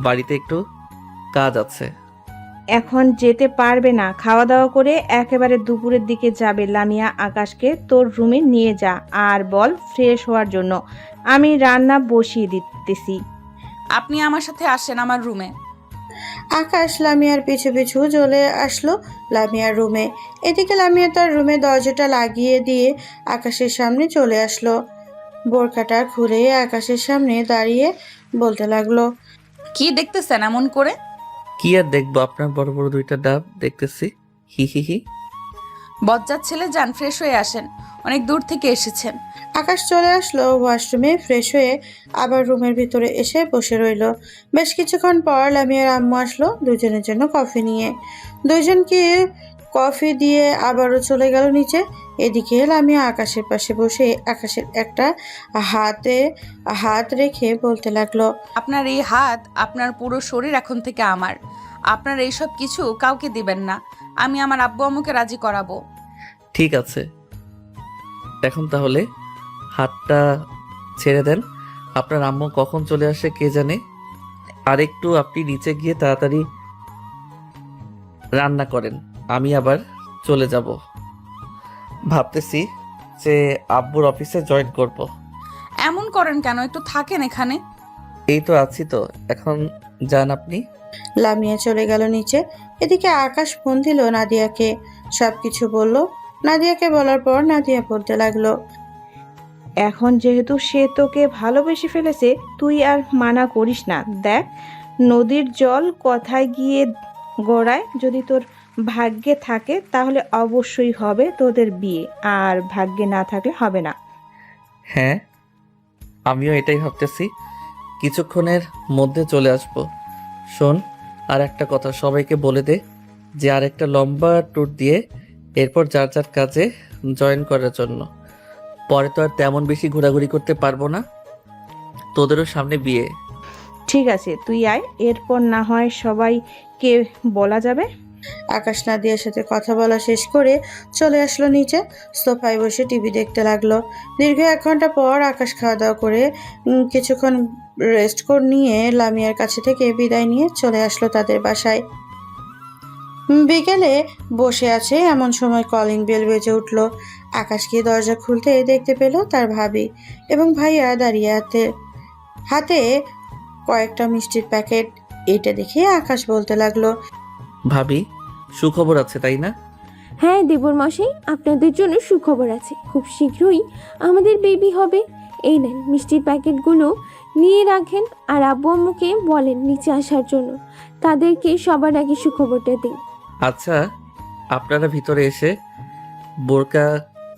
বাড়িতে একটু কাজ আছে। এখন যেতে পারবে না, খাওয়া দাওয়া করে একেবারে দুপুরের দিকে যাবে। লামিয়া, আকাশকে তোর রুমে নিয়ে যা আর বল ফ্রেশ হওয়ার জন্য। আমি রান্না বসিয়ে দিতেছি। আপনি আমার সাথে আসেন আমার রুমে। আকাশ লামিয়ার পিছু পিছু চলে আসলো লামিয়ার রুমে। এদিকে লামিয়া তার রুমে দরজাটা লাগিয়ে দিয়ে আকাশের সামনে চলে আসলো। বোরকাটা খুলে আকাশের সামনে দাঁড়িয়ে বলতে লাগলো, কি দেখতেছেন এমন করে? কি আর দেখবো, আপনার বড় বড় দুইটা ডাব দেখতেছি। হি হি হি। বজ্জাত ছেলে, যান ফ্রেশ হয়ে আসেন, অনেক দূর থেকে এসেছেন। আকাশ চলে আসলো ওয়াশরুমে, ফ্রেশ হয়ে আবার রুমের ভিতরে এসে বসে রইলো। বেশ কিছুক্ষণ পর লামিয়ার আম্মু আসলো দুজনের জন্য কফি নিয়ে। দুজনকে কফি দিয়ে আবারও চলে গেল নিচে। এদিকে লামিয়া আকাশের পাশে বসে আকাশের একটা হাতে হাত রেখে বলতে লাগলো, আপনার এই হাত, আপনার পুরো শরীর এখন থেকে আমার। আপনার এইসব কিছু কাউকে দিবেন না। আমি আমার আব্বু আম্মুকে রাজি করাবো। ঠিক আছে, এখন তাহলে হাতটা ছেড়ে দেন। আপনার আম্মু কখন চলে আসে কে জানে। আর একটু আপনি নিচে গিয়ে তাড়াতাড়ি রান্না করেন, আমি আবার চলে যাব। ভাবতেছি যে আব্বুর অফিসে জয়েন করব। এমন করেন কেন? একটু থাকেন এখানে। এই তো আছি তো, এখন যান আপনি। লামিয়া চলে গেল নিচে। এদিকে আকাশ ফোন দিল নাদিয়াকে, সবকিছু বলল। নাদিয়াকে বলার পর নাদিয়া বলতে লাগলো, এখন যেহেতু সে তোকে ভালোবেসে ফেলেছে, তুই আর মানা করিস না। দেখ, নদীর জল কথায় গিয়ে গড়ায়। যদি তোর ভাগ্যে থাকে তাহলে অবশ্যই হবে তোদের বিয়ে, আর ভাগ্যে না থাকলে হবে না। হ্যাঁ, আমিও এটাই ভাবতেছি, কিছুক্ষণের মধ্যে চলে আসব। শোন, আর একটা কথা সবাইকে বলে দে যে আর একটা লম্বা ট্যুর দিয়ে এরপর যার যার কাজে জয়েন করার জন্য। পরে তো আর তেমন বেশি ঘোরাঘুরি করতে পারবো না, তোদেরও সামনে বিয়ে। ঠিক আছে, তুই আয়, এরপর না হয় সবাইকে বলা যাবে। আকাশ নাদিয়ার সাথে কথা বলা শেষ করে চলে আসলো নিচে। সোফায় বসে টিভি দেখতে লাগলো। দীর্ঘ 1 ঘন্টা পর আকাশ খাওয়া দাওয়া করে কিছুক্ষণ রেস্ট নিয়ে লামিয়ার কাছে থেকে বিদায় নিয়ে চলে আসলো তাদের বাসায়। বিকেলে বসে আছে এমন সময় কলিং বেল বেজে উঠলো। আকাশ গিয়ে দরজা খুলতে দেখতে পেল তার ভাবি এবং ভাইয়া দাঁড়িয়ে হাতে কয়েকটা মিষ্টির প্যাকেট। এটা দেখে আকাশ বলতে লাগলো, ভাবি, সুখবর আছে তাই না? হ্যাঁ দেবর মশাই, আপনাদের জন্য সুখবর আছে। খুব শীঘ্রই আমাদের বেবি হবে। এই নেন মিষ্টির প্যাকেটগুলো, নিয়ে রাখেন আর আব্বু আম্মুকে বলেন নিচে আসার জন্য। তাদেরকে সবার আগে সুখবরটা দিন। আচ্ছা, আপনারা ভিতরে এসে বোরকা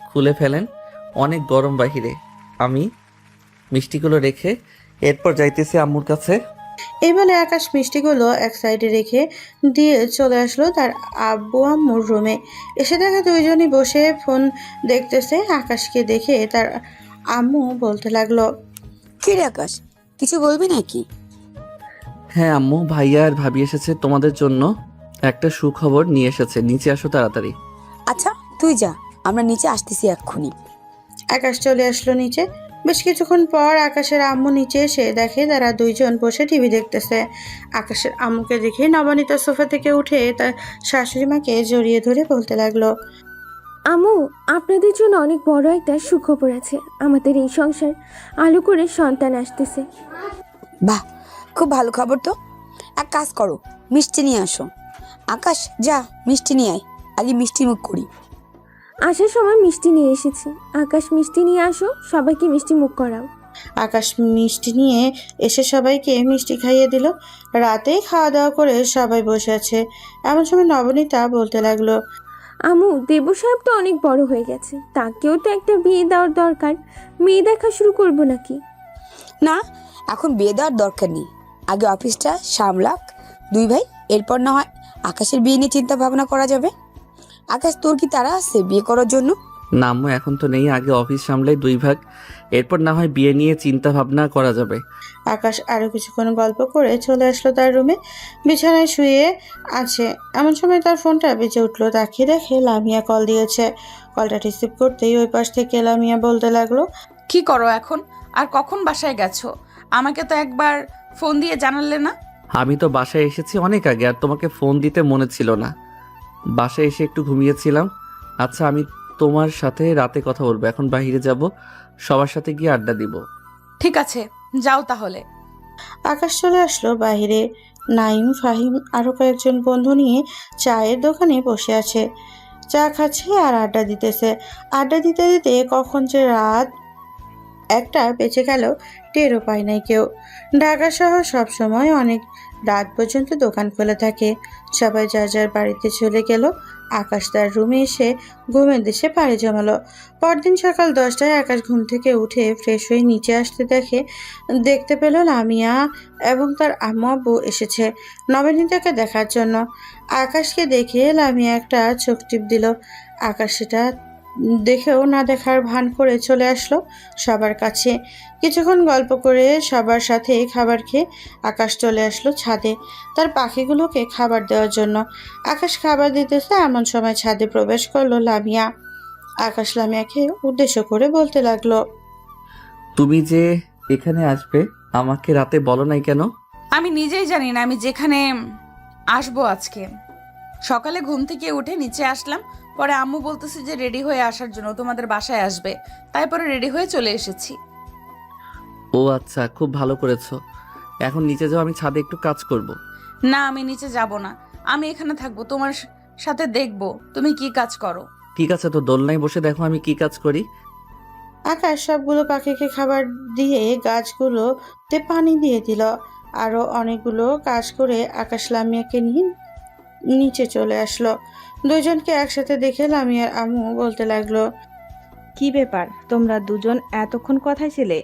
খুলে ফেলেন, অনেক গরম বাহিরে। আমি মিষ্টিগুলো রেখে এরপর যাইতেছি আম্মুর কাছে। এই বলে আকাশ মিষ্টিগুলো এক সাইডে রেখে দিয়ে চলে আসলো তার আব্বু আম্মুর রুমে। এসে দেখে দুইজনই বসে ফোন দেখতেছে। আকাশকে দেখে তার আম্মু বলতে লাগলো, কি রে আকাশ, কিছু বলবি নাকি? হ্যাঁ আম্মু, ভাইয়া আর ভাবি এসেছে, তোমাদের জন্য একটা সুখবর নিয়ে এসেছে, নিচে আসো তাড়াতাড়ি। আচ্ছা তুই যা, আমরা নিচে আসতেছি এক্ষুনি। আকাশ চলে আসলো নিচে। বেশ কিছুক্ষণ পর আকাশের আম্মু নিচে এসে দেখে তারা দুইজন বসে টিভি দেখতেছে। আকাশের আম্মুকে দেখে নবনীতা সোফা থেকে উঠে তার শাশুড়ি মাকে জড়িয়ে ধরে বলতে লাগলো, আম্মু, আপনাদের জন্য অনেক বড় একটা সুখবর আছে। আমাদের এই সংসার আলো করে সন্তান আসতেছে। বাহ, খুব ভালো খবর তো। এক কাজ করো, মিষ্টি নিয়ে আসো। আকাশ যা, মিষ্টি নিয়ে আয়, আগে মিষ্টি মুখ করি। আসার সময় মিষ্টি নিয়ে এসেছি। আকাশ মিষ্টি নিয়ে আসো, সবাইকে মিষ্টি মুখ করাও। আকাশ মিষ্টি নিয়ে এসে সবাইকে মিষ্টি খাইয়ে দিল। রাতে খাওয়া দাওয়া করে সবাই বসে আছে। এমন সময় নবনীতা বলতে লাগলো, আম্মু, দেবু সাহেব তো অনেক বড় হয়ে গেছে, তাকেও তো একটা বিয়ে দেওয়ার দরকার। মেয়ে দেখা শুরু করবো নাকি? না, এখন বিয়ে দেওয়ার দরকার নেই, আগে অফিসটা সামলাক দুই ভাই, এরপর না হয় আকাশের বিয়ে নিয়ে চিন্তা ভাবনা করা যাবে। আকাশ, তোর কি তারা আছে বিয়ে করার জন্য? না আম্মু, এখন তো নেই, আগে অফিস সামলাই 2 ভাগ, এরপর না হয় বিয়ে নিয়ে চিন্তা ভাবনা করা যাবে। আকাশ আরো কিছুক্ষণ গল্প করে চলে আসলো তার রুমে। বিছানায় শুয়ে আছে এমন সময় তার ফোনটা বেজে উঠলো। তাকিয়ে দেখে লামিয়া কল দিয়েছে। কলটা রিসিভ করতেই ওই পাশ থেকে লামিয়া বলতে লাগলো, কি করো এখন? আর কখন বাসায় গেছো? আমাকে তো একবার ফোন দিয়ে জানালে না। আমি তো বাসায় এসেছি অনেক আগে, আর তোমাকে ফোন দিতে মনে ছিল না। বাসায় এসে একটু ঘুমিয়েছিলাম। আচ্ছা, আমি তোমার সাথে রাতে কথা বলবো, এখন বাইরে যাব, সবার সাথে গিয়ে আড্ডা দিব। ঠিক আছে, যাও তাহলে। আকাশ চলে আসলো বাইরে। নাইম, ফাহিম আরো কয়েকজন বন্ধু নিয়ে চায়ের দোকানে বসে আছে। চা খাচ্ছে আর আড্ডা দিতেছে। আড্ডা দিতে দিতে কখন যে রাত 1টা বেঁচে গেল টেরও পায় নাই কেউ। ঢাকা শহর সবসময় অনেক রাত পর্যন্ত দোকান খোলা থাকে। সবাই যার যার বাড়িতে চলে গেল। আকাশ তার রুমে এসে ঘুমের দেশে পাড়ি জমালো। পরদিন সকাল 10টায় আকাশ ঘুম থেকে উঠে ফ্রেশ হয়ে নিচে আসতে দেখতে পেল লামিয়া এবং তার আম্মু আব্বু এসেছে নবনীতাকে দেখার জন্য। আকাশকে দেখে লামিয়া একটা চোখ টিপ দিল। আকাশ সেটা দেখেও না দেখার ভান করে চলে আসলো সবার কাছে। কিছুক্ষণ গল্প করে সবার সাথে খাবার খেয়ে আকাশ চলে আসলো ছাদে তার পাখিগুলোকে খাবার দেওয়ার জন্য। আকাশ খাবার দিতেছে এমন সময় ছাদে প্রবেশ করলো লামিয়া। আকাশ লামিয়াকে উদ্দেশ্য করে বলতে লাগলো, তুমি যে এখানে আসবে আমাকে রাতে বলো নাই কেন? আমি নিজেই জানি না আমি যেখানে আসবো আজকে। সকালে ঘুম থেকে উঠে নিচে আসলাম, পরে আম্মু বলতেছে যে রেডি হয়ে আসার জন্য, তোমাদের বাসায় আসবে, তাই পরে রেডি হয়ে চলে এসেছি। ও আচ্ছা, খুব ভালো করেছো। এখন নিচে যাও, আমি ছাদে একটু কাজ করব। না, আমি নিচে যাব না, আমি এখানে থাকবো, তোমার সাথে দেখবো তুমি কি কাজ করো। ঠিক আছে, তো দোলনায় বসে দেখো আমি কি কাজ করি। আকাশ সবগুলো পাখিকে খাবার দিয়ে গাছগুলোতে পানি দিয়ে দিল। আরো অনেকগুলো কাজ করে আকাশ লামিয়াকে নিয়ে নিচে চলে আসলো। দুজনকে একসাথে দেখে লামিয়ার আম্মু বলতে লাগলো, কি ব্যাপার, তোমরা দুজন এতক্ষণ কোথায় ছিলে?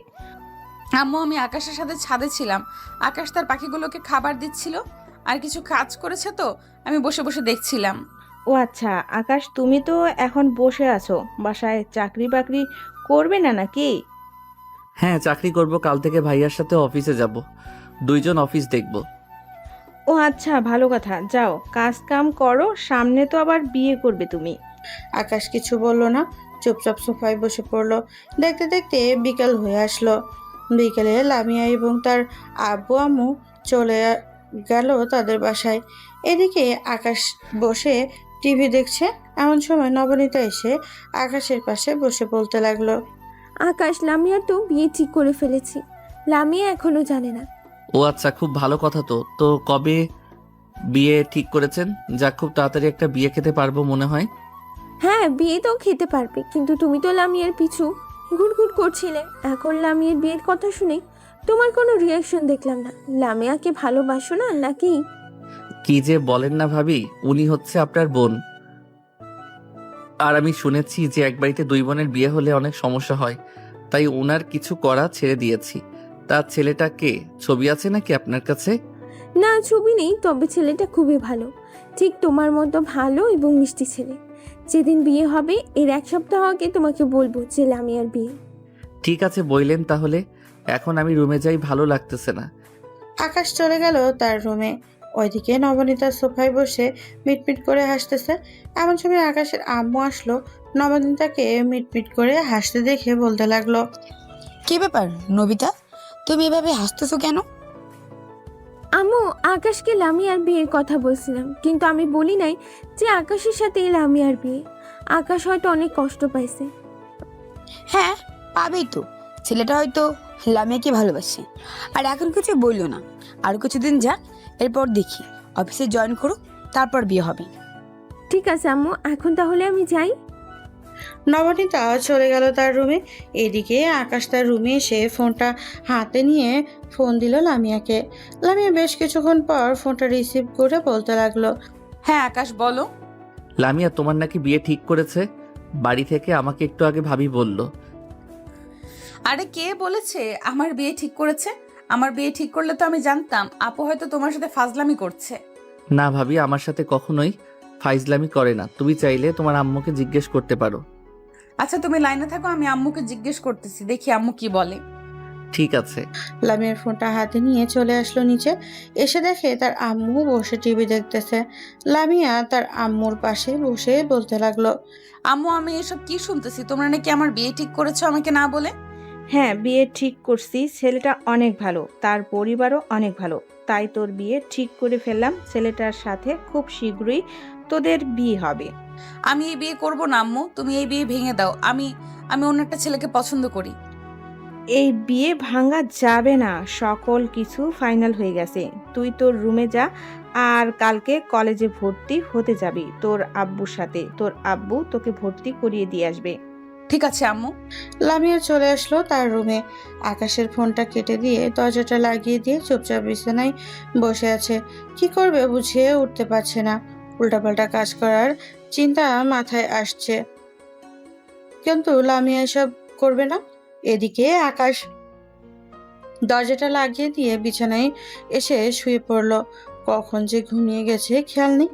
আম্মু, আমি আকাশের সাথে ছাদে ছিলাম, আকাশ তার পাখিগুলোকে খাবার দিচ্ছিল আর কিছু কাজ করেছে, তো আমি বসে বসে দেখছিলাম। ও আচ্ছা, আকাশ তুমি তো এখন বসে আছো, বাসায় চাকরি বাকরি করবে না নাকি? হ্যাঁ, চাকরি করব, কাল থেকে ভাইয়ার সাথে অফিসে যাব, দুইজন অফিস দেখব। ও আচ্ছা, ভালো কথা, যাও কাজ কাম করো, সামনে তো আবার বিয়ে করবে তুমি। আকাশ কিছু বলল না, চুপচাপ সোফায় বসে পড়লো। দেখতে দেখতে বিকাল হয়ে আসলো। বিকেলে লামিয়া এবং তার আব্বু আম্মু চলে গেল তাদের বাসায়। এদিকে আকাশ বসে টিভি দেখছে। এমন সময় নবনীতা এসে আকাশের পাশে বসে বলতে লাগলো, আকাশ, লামিয়া তো বিয়ে ঠিক করে ফেলেছি। লামিয়া এখনো জানে না। ও আচ্ছা, খুব ভালো কথা। তো তো কবে বিয়ে ঠিক করেছেন? যাক, খুব তাড়াতাড়ি একটা বিয়ে খেতে পারবো মনে হয়। হ্যাঁ, বিয়ে তো খেতে পারবে, কিন্তু তুমি তো লামিয়ার পিছু ঘুরঘুর করছিলে। এখন লামিয়ার বিয়ের কথা শুনে তোমার কোনো রিয়াকশন দেখলাম না। লামিয়াকে ভালোবাসো না নাকি? কি যে বলেন না ভাবি, উনি হচ্ছে আপনার বোন। আর আমি শুনেছি যে এক বাড়িতে দুই বোনের বিয়ে হলে অনেক সমস্যা হয়, তাই ওনার কিছু করা ছেড়ে দিয়েছি। তার ছেলেটা কে? ছবি আছে নাকি আপনার কাছে? না, ছবি নেই, তবে ছেলেটা খুবই ভালো, ঠিক তোমার মতো ভালো এবং মিষ্টি ছেলে। যেদিন বিয়ে হবে এর 1 সপ্তাহ আগে তোমাকে বলবো যে লামিয়ার বিয়ে। ঠিক আছে, বইলেন তাহলে। এখন আমি রুমে যাই, ভালো লাগতেছে না। আকাশ চলে গেল তার রুমে। ওইদিকে নবনীতা সোফায় বসে মিটমিট করে হাসতেছে। এমন সময় আকাশের আম্মু আসলো। নবনীতাকে মিটমিট করে হাসতে দেখে বলতে লাগলো, কি ব্যাপার নবিতা, তুমি এভাবে হাসতেছো কেন? আম্মু, আকাশকে লামিয়ার বিয়ের কথা বলছিলাম, কিন্তু আমি বলি নাই যে আকাশের সাথে লামিয়ার বিয়ে। আকাশ হয়তো অনেক কষ্ট পাইছে। হ্যাঁ, পাবেই তো, ছেলেটা হয়তো লামিয়াকে ভালোবাসে। আর এখন কিছু বললো না, আর কিছুদিন যাক, এরপর দেখি অফিসে জয়েন করো, তারপর বিয়ে হবে। ঠিক আছে আম্মু, এখন তাহলে আমি যাই। নবনীতা চলে গেল তার রুমে। এদিকে আকাশ তার রুমে এসে ফোনটা হাতে নিয়ে ফোন দিল লামিয়াকে। লামিয়া বেশ কিছুক্ষণ পর ফোনটা রিসিভ করে বলতে লাগলো, হ্যাঁ আকাশ, বলো। লামিয়া, তোমার নাকি বিয়ে ঠিক করেছে? বাড়ি থেকে আমাকে একটু আগে ভাবি বলল। আরে কে বলেছে আমার বিয়ে ঠিক করেছে? আমার বিয়ে ঠিক করলে তো আমি জানতাম। আপু হয়তো তোমার সাথে ফাজলামি করছে। না ভাবি, আমার সাথে কখনোই ফাইজলামি করে না। তুমি চাইলে তোমার আম্মুকে জিজ্ঞেস করতে পারো। আচ্ছা, তুমি লাইনে থাকো, আমি আম্মুকে জিজ্ঞেস করতেছি, দেখি আম্মু কি বলে। ঠিক আছে। লামিয়ার ফোনটা হাতে নিয়ে চলে আসলো নিচে। এসে দেখে তার আম্মু বসে টিভি দেখতেছে। লামিয়া তার আম্মুর পাশে বসে বলতে লাগলো, আম্মু, আমি এসব কি শুনতেছি? তোমরা নাকি আমার বিয়ে ঠিক করেছো আমাকে না বলে? হ্যাঁ, বিয়ে ঠিক করছি, ছেলেটা অনেক ভালো, তার পরিবারও অনেক ভালো, তাই তোর বিয়ে ঠিক করে ফেললাম। ছেলেটার সাথে খুব শীঘ্রই তোদের বিয়ে হবে। আমি এই বিয়ে করব না আম্মু, তুমি এই বিয়ে ভেঙে দাও। আমি অন্য একটা ছেলেকে পছন্দ করি। এই বিয়ে ভাঙা যাবে না, সকল কিছু ফাইনাল হয়ে গেছে। তুই তোর রুমে যা, আর কালকে কলেজে ভর্তি হতে যাবি তোর আব্বুর সাথে। তোর আব্বু তোকে ভর্তি করিয়ে দিয়ে আসবে। ঠিক আছে আম্মু। লামিয়া চলে আসলো তার রুমে। আকাশের ফোনটা কেটে দিয়ে দরজাটা লাগিয়ে দিয়ে চুপচাপ বিছানায় বসে আছে। কি করবে বুঝিয়ে উঠতে পারছে না। উল্টাপাল্টা কাজ করার চিন্তা মাথায় আসছে, কিন্তু লামিয়া এসব করবে না। এদিকে আকাশ দরজাটা লাগিয়ে দিয়ে বিছানায় এসে শুয়ে পড়লো। কখন যে ঘুমিয়ে গেছে খেয়াল নেই।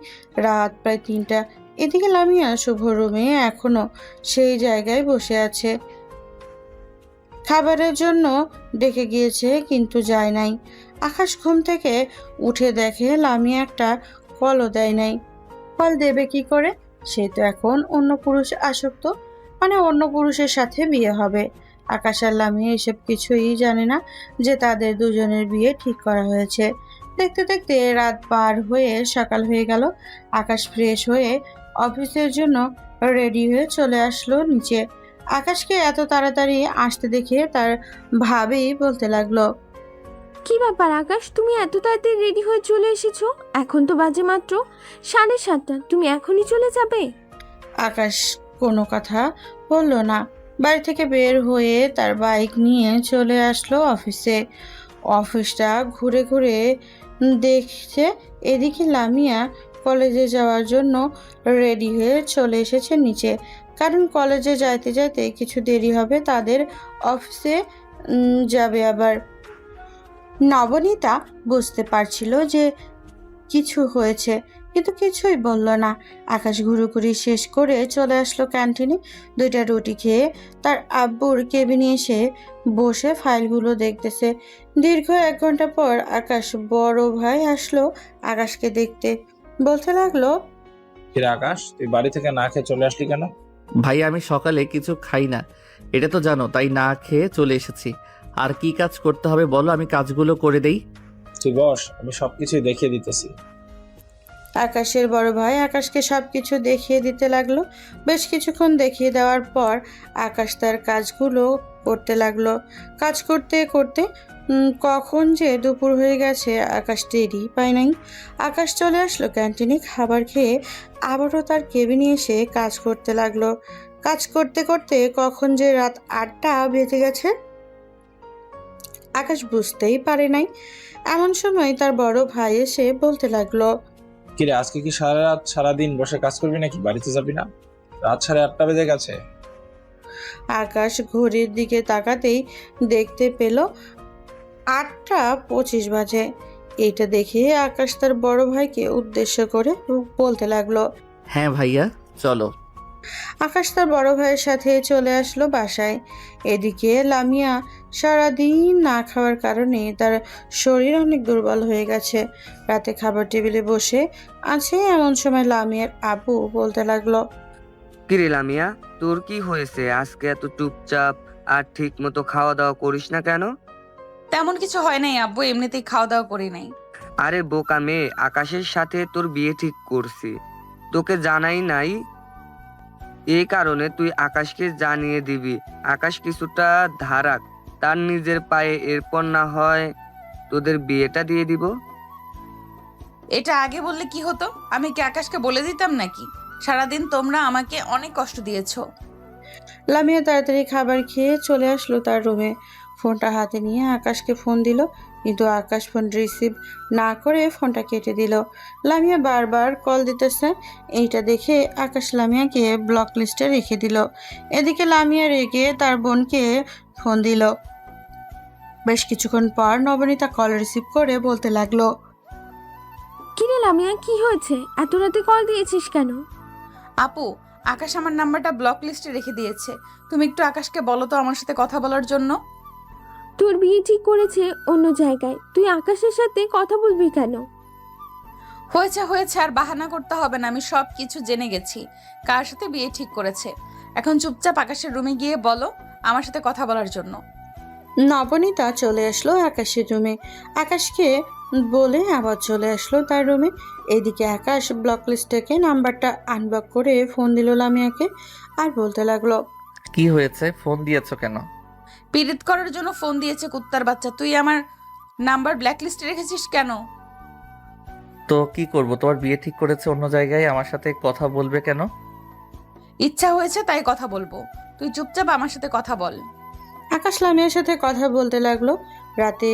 রাত প্রায় 3টা। এদিকে লামিয়া শুভ রুমে এখনো সেই জায়গায় বসে আছে। খাবারের জন্য ডেকে গিয়েছে কিন্তু যায় নাই। আকাশ ঘুম থেকে উঠে দেখে লামিয়া একটা কলও দেয় নাই। কল দেবে কি করে? সে তো এখন অন্য পুরুষ আসক্ত, মানে অন্য পুরুষের সাথে বিয়ে হবে। আকাশ আর লামিয়া এসব কিছুই জানে না যে তাদের দুজনের বিয়ে ঠিক করা হয়েছে। দেখতে দেখতে রাত পার হয়ে সকাল হয়ে গেল। আকাশ ফ্রেশ হয়ে অফিসের জন্য রেডি হয়ে চলে আসলো নিচে। আকাশকে এত তাড়াতাড়ি আসতে দেখে তার ভাবি বলতে লাগলো, কি ব্যাপার আকাশ, তুমি এত তাড়াতাড়ি রেডি হয়ে চলে এসেছো? এখন তো বাজে মাত্র 7:30। তুমি এখনই চলে যাবে? আকাশ কোনো কথা বলল না। বাড়ি থেকে বের হয়ে তার বাইক নিয়ে চলে আসলো অফিসে। অফিসটা ঘুরে ঘুরে দেখছে। এদিকে লামিয়া কলেজে যাওয়ার জন্য রেডি হয়ে চলে এসেছে নিচে, কারণ কলেজে যাইতে যাইতে কিছু দেরি হবে, তাদের অফিসে যাবে আবার। নবনীতা বুঝতে পারছিল যে কিছু হয়েছে, কিন্তু কিছুই বলল না। আকাশ ঘুরুঘুরি শেষ করে চলে আসলো ক্যান্টিনে। 2টা রুটি খেয়ে তার আব্বুর কেবিনে এসে বসে ফাইলগুলো দেখতেছে। দীর্ঘ 1 ঘন্টা পর আকাশ বড় ভাই আসলো আকাশকে দেখতে। বলতে লাগলো, কিরে আকাশ, তুই বাড়ি থেকে না খেয়ে চলে আসলি কেন? ভাই আমি সকালে কিছু খাই না, এটা তো জানো, তাই না খেয়ে চলে এসেছি। আর কি কাজ করতে হবে বলো, আমি কাজগুলো করে দেই। তুই বস, আমি সবকিছুই দেখিয়ে দিতেছি। আকাশের বড় ভাই আকাশকে সবকিছু দেখিয়ে দিতে লাগলো। বেশ কিছুক্ষণ দেখিয়ে দেওয়ার পর আকাশ তার কাজগুলো করতে লাগলো। কাজ করতে করতে কখন যে দুপুর হয়ে গেছে আকাশ টেরই পায় নাই। আকাশ চলে আসলো ক্যান্টিনে খাবার খেয়ে আবারও তার কেবিনে এসে কাজ করতে লাগলো। কাজ করতে করতে কখন যে রাত 8টা বেজে গেছে আকাশ বুঝতেই পারে নাই। এমন সময় তার বড় ভাই এসে বলতে লাগলো, কিরে আজকে কি সারা রাত সারাদিন বসে কাজ করবি নাকি? বাড়িতে যাবি না? রাত 8:30 বেজে গেছে। আকাশ ঘড়ির দিকে তাকাতেই দেখতে পেল 8টা 25 বাজে। এটা দেখে আকাশ তার বড় ভাইকে উদ্দেশ্য করে বলতে লাগলো। হ্যাঁ ভাইয়া চলো। আকাশ তার বড় ভাইয়ের সাথে চলে আসলো বাসায়। এদিকে লামিয়া সারাদিন না খাওয়ার কারণে তার শরীর অনেক দুর্বল হয়ে গেছে। রাতে খাবার টেবিলে বসে আছে এমন সময় লামিয়ার আব্বু বলতে লাগলো, কিরে লামিয়া, তোর কি হয়েছে? আজকে এত চুপচাপ আর ঠিক মতো খাওয়া দাওয়া করিস না কেন? তেমন কিছু হয় নাই আব্বু, এমনিতেই খাওয়া দাওয়া করি নাই। আরে বোকা মেয়ে, আকাশের সাথে তোর বিয়ে ঠিক করছি, তোকে জানাই নাই। এই কারণে তুই আকাশকে জানিয়ে দিবি। আকাশ কিছুটা ধারাক, তার নিজের পায়ে, এরপর না হয় তোদের বিয়েটা দিয়ে দিব। এটা আগে বললে কি হতো? আমি কি আকাশকে বলে দিতাম নাকি? সারাদিন তোমরা আমাকে অনেক কষ্ট দিয়েছো। লামিয়া তাড়াতাড়ি খাবার খেয়ে চলে আসলো তার রুমে। ফোনটা হাতে নিয়ে আকাশকে ফোন দিল, কিন্তু আকাশ ফোন রিসিভ না করে ফোনটা কেটে দিল। লামিয়া বারবার কল দিতেছে। এইটা দেখে আকাশ লামিয়াকে ব্লক লিস্টে রেখে দিল। এদিকে লামিয়া রেগে তার বোনকে ফোন দিল। বেশ কিছুক্ষণ পর নবনীতা কল রিসিভ করে বলতে লাগলো, কিরে লামিয়া, কি হয়েছে? এত রাতে কল দিয়েছিস কেন? আপু, আকাশ আমার নাম্বারটা ব্লক লিস্টে রেখে দিয়েছে। তুমি একটু আকাশকে বলো তো আমার সাথে কথা বলার জন্য। তোর বিয়ে ঠিক করেছে অন্য জায়গায়, তুই আকাশের সাথে কথা বলবি কেন? হয়েছে হয়েছে, আর বাহানা করতে হবে না। আমি সব কিছু জেনে গেছি কার সাথে বিয়ে ঠিক করেছে। এখন চুপচাপ আকাশের রুমে গিয়ে বলো আমার সাথে কথা বলার জন্য। নবনীতা চলে আসলো আকাশের রুমে। আকাশকে বলে আবার চলে আসলো তার রুমে। এদিকে আকাশ ব্লক লিস্ট থেকে নাম্বারটা আনব্লক করে ফোন দিল লামিয়াকে আর বলতে লাগলো, কি হয়েছে, ফোন দিয়েছো কেন? পীড়িত করার জন্য ফোন দিয়েছে কুত্তার বাচ্চা। তুই আমার নাম্বার ব্ল্যাক লিস্টে রেখেছিস কেন? তো কি করব, তোমার বিয়ে ঠিক করেছে অন্য জায়গায়, আমার সাথে কথা বলবে কেন? ইচ্ছা হয়েছে তাই কথা বলবো। তুই চুপচাপ আমার সাথে কথা বল। আকাশ লামিয়ার সাথে কথা বলতে লাগলো। রাতে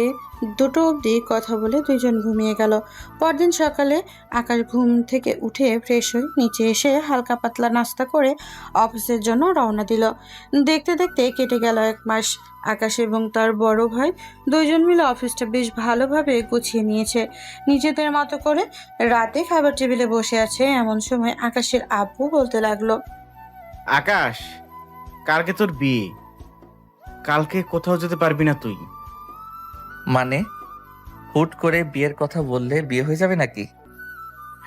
2টো অবধি কথা বলে দুইজন ঘুমিয়ে গেল। পরদিন সকালে আকাশ ঘুম থেকে উঠে ফ্রেশ হয়ে নিচে এসে হালকা পাতলা নাস্তা করে অফিসের জন্য রওনা দিল। দেখতে দেখতে কেটে গেল 1 মাস। আকাশ এবং তার বড় ভাই দুইজন মিলে অফিসটা বেশ ভালোভাবে গুছিয়ে নিয়েছে নিজেদের মতো করে। রাতে খাবার টেবিলে বসে আছে, এমন সময় আকাশের আব্বু বলতে লাগলো, আকাশ, কালকে তোর বিয়ে, কালকে কোথাও যেতে পারবি না তুই। মানে হুট করে বিয়ের কথা বললে বিয়ে হয়ে যাবে নাকি?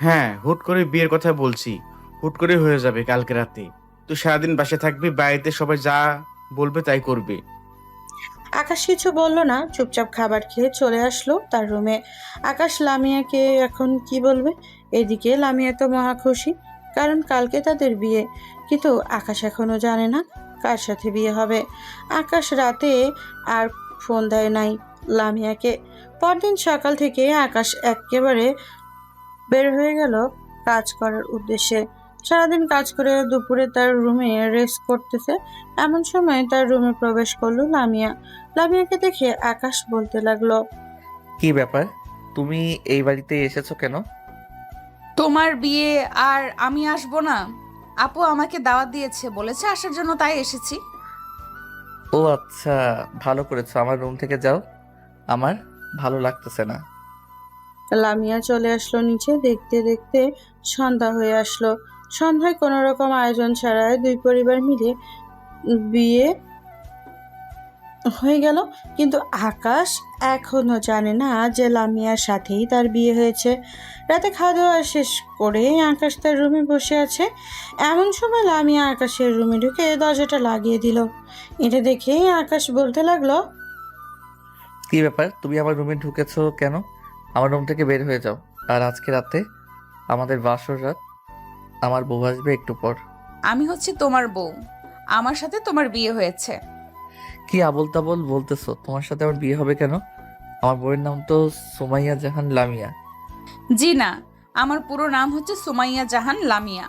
হ্যাঁ, হুট করে বিয়ের কথা বলছি, হুট করে হয়ে যাবে কালকে রাতে। তুই সারাদিন বাসে থাকবি, বাড়িতে সবাই যা বলবে তাই করবি। আকাশ কিছু বলল না, চুপচাপ খাবার খেয়ে চলে আসলো তার রুমে। আকাশ লামিয়াকে এখন কি বলবে? এদিকে লামিয়া তো মহা খুশি, কারণ কালকে তাদের বিয়ে। কিন্তু আকাশ এখনো জানে না কার সাথে বিয়ে হবে। আকাশ রাতে আর ফোন দেয় নাই লামিয়াকে। পরদিন সকাল থেকে আকাশ একেবারে বের হয়ে গেল কাজ করার উদ্দেশ্যে। সারাদিন কাজ করে দুপুরে তার রুমে রেস্ট করতেছে, এমন সময় তার রুমে প্রবেশ করলো লামিয়া। লামিয়াকে দেখে আকাশ বলতে লাগলো, কি ব্যাপার, তুমি এই বাড়িতে এসেছো কেন? তোমার বিয়ে আর আমি আসবো না? আপু আমাকে দাওয়াত দিয়েছে, বলেছে আসার জন্য, তাই এসেছি। ও আচ্ছা, ভালো করেছো। আমার রুম থেকে যাও, আমার ভালো লাগতেছে না। লামিয়া চলে আসলো নিচে। দেখতে দেখতে সন্ধ্যা হয়ে আসলো। সন্ধ্যায় কোনো রকম আয়োজন ছাড়াই দুই পরিবার মিলে বিয়ে হয়ে গেল। কিন্তু আকাশ এখনো জানে না যে লামিয়ার সাথেই তার বিয়ে হয়েছে। রাতে খাওয়া দাওয়া শেষ করে আকাশ তার রুমে বসে আছে, এমন সময় লামিয়া আকাশের রুমে ঢুকে দরজাটা লাগিয়ে দিল। এটা দেখে আকাশ বলতে লাগলো, কি ব্যাপার, তুমি আমার রুমে ঢুকেছো কেন? আমার রুম থেকে বের হয়ে যাও। আর আজকে রাতে আমাদের বাসর রাত, আমার বউ আসবে একটু পর। আমি হচ্ছে তোমার বউ, আমার সাথে তোমার বিয়ে হয়েছে। কি আবোল তাবোল বলতেছো? তোমার সাথে আমার বিয়ে হবে কেন? আমার বউয়ের নাম তো সুমাইয়া জাহান লামিয়া। জি না, আমার পুরো নাম হচ্ছে সুমাইয়া জাহান লামিয়া।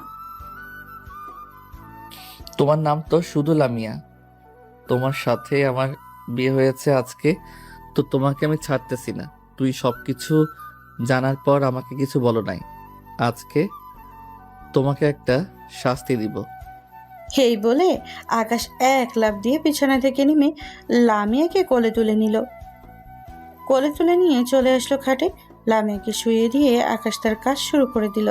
তোমার নাম তো শুধু লামিয়া। তোমার সাথে আমার বিয়ে হয়েছে আজকে, তো তোমাকে আমি ছাড়তেছি না। তুই সবকিছু জানার পর আমাকে কিছু বলো নাই। আজকে তোমাকে একটা শাস্তি দিব। এই বলে আকাশ এক লাফ দিয়ে বিছানা থেকে নেমে লামিয়াকে কোলে তুলে নিল। কোলে তুলে নিয়ে চলে আসলো খাটে। লামিয়াকে শুয়ে দিয়ে আকাশ তার কাজ শুরু করে দিল।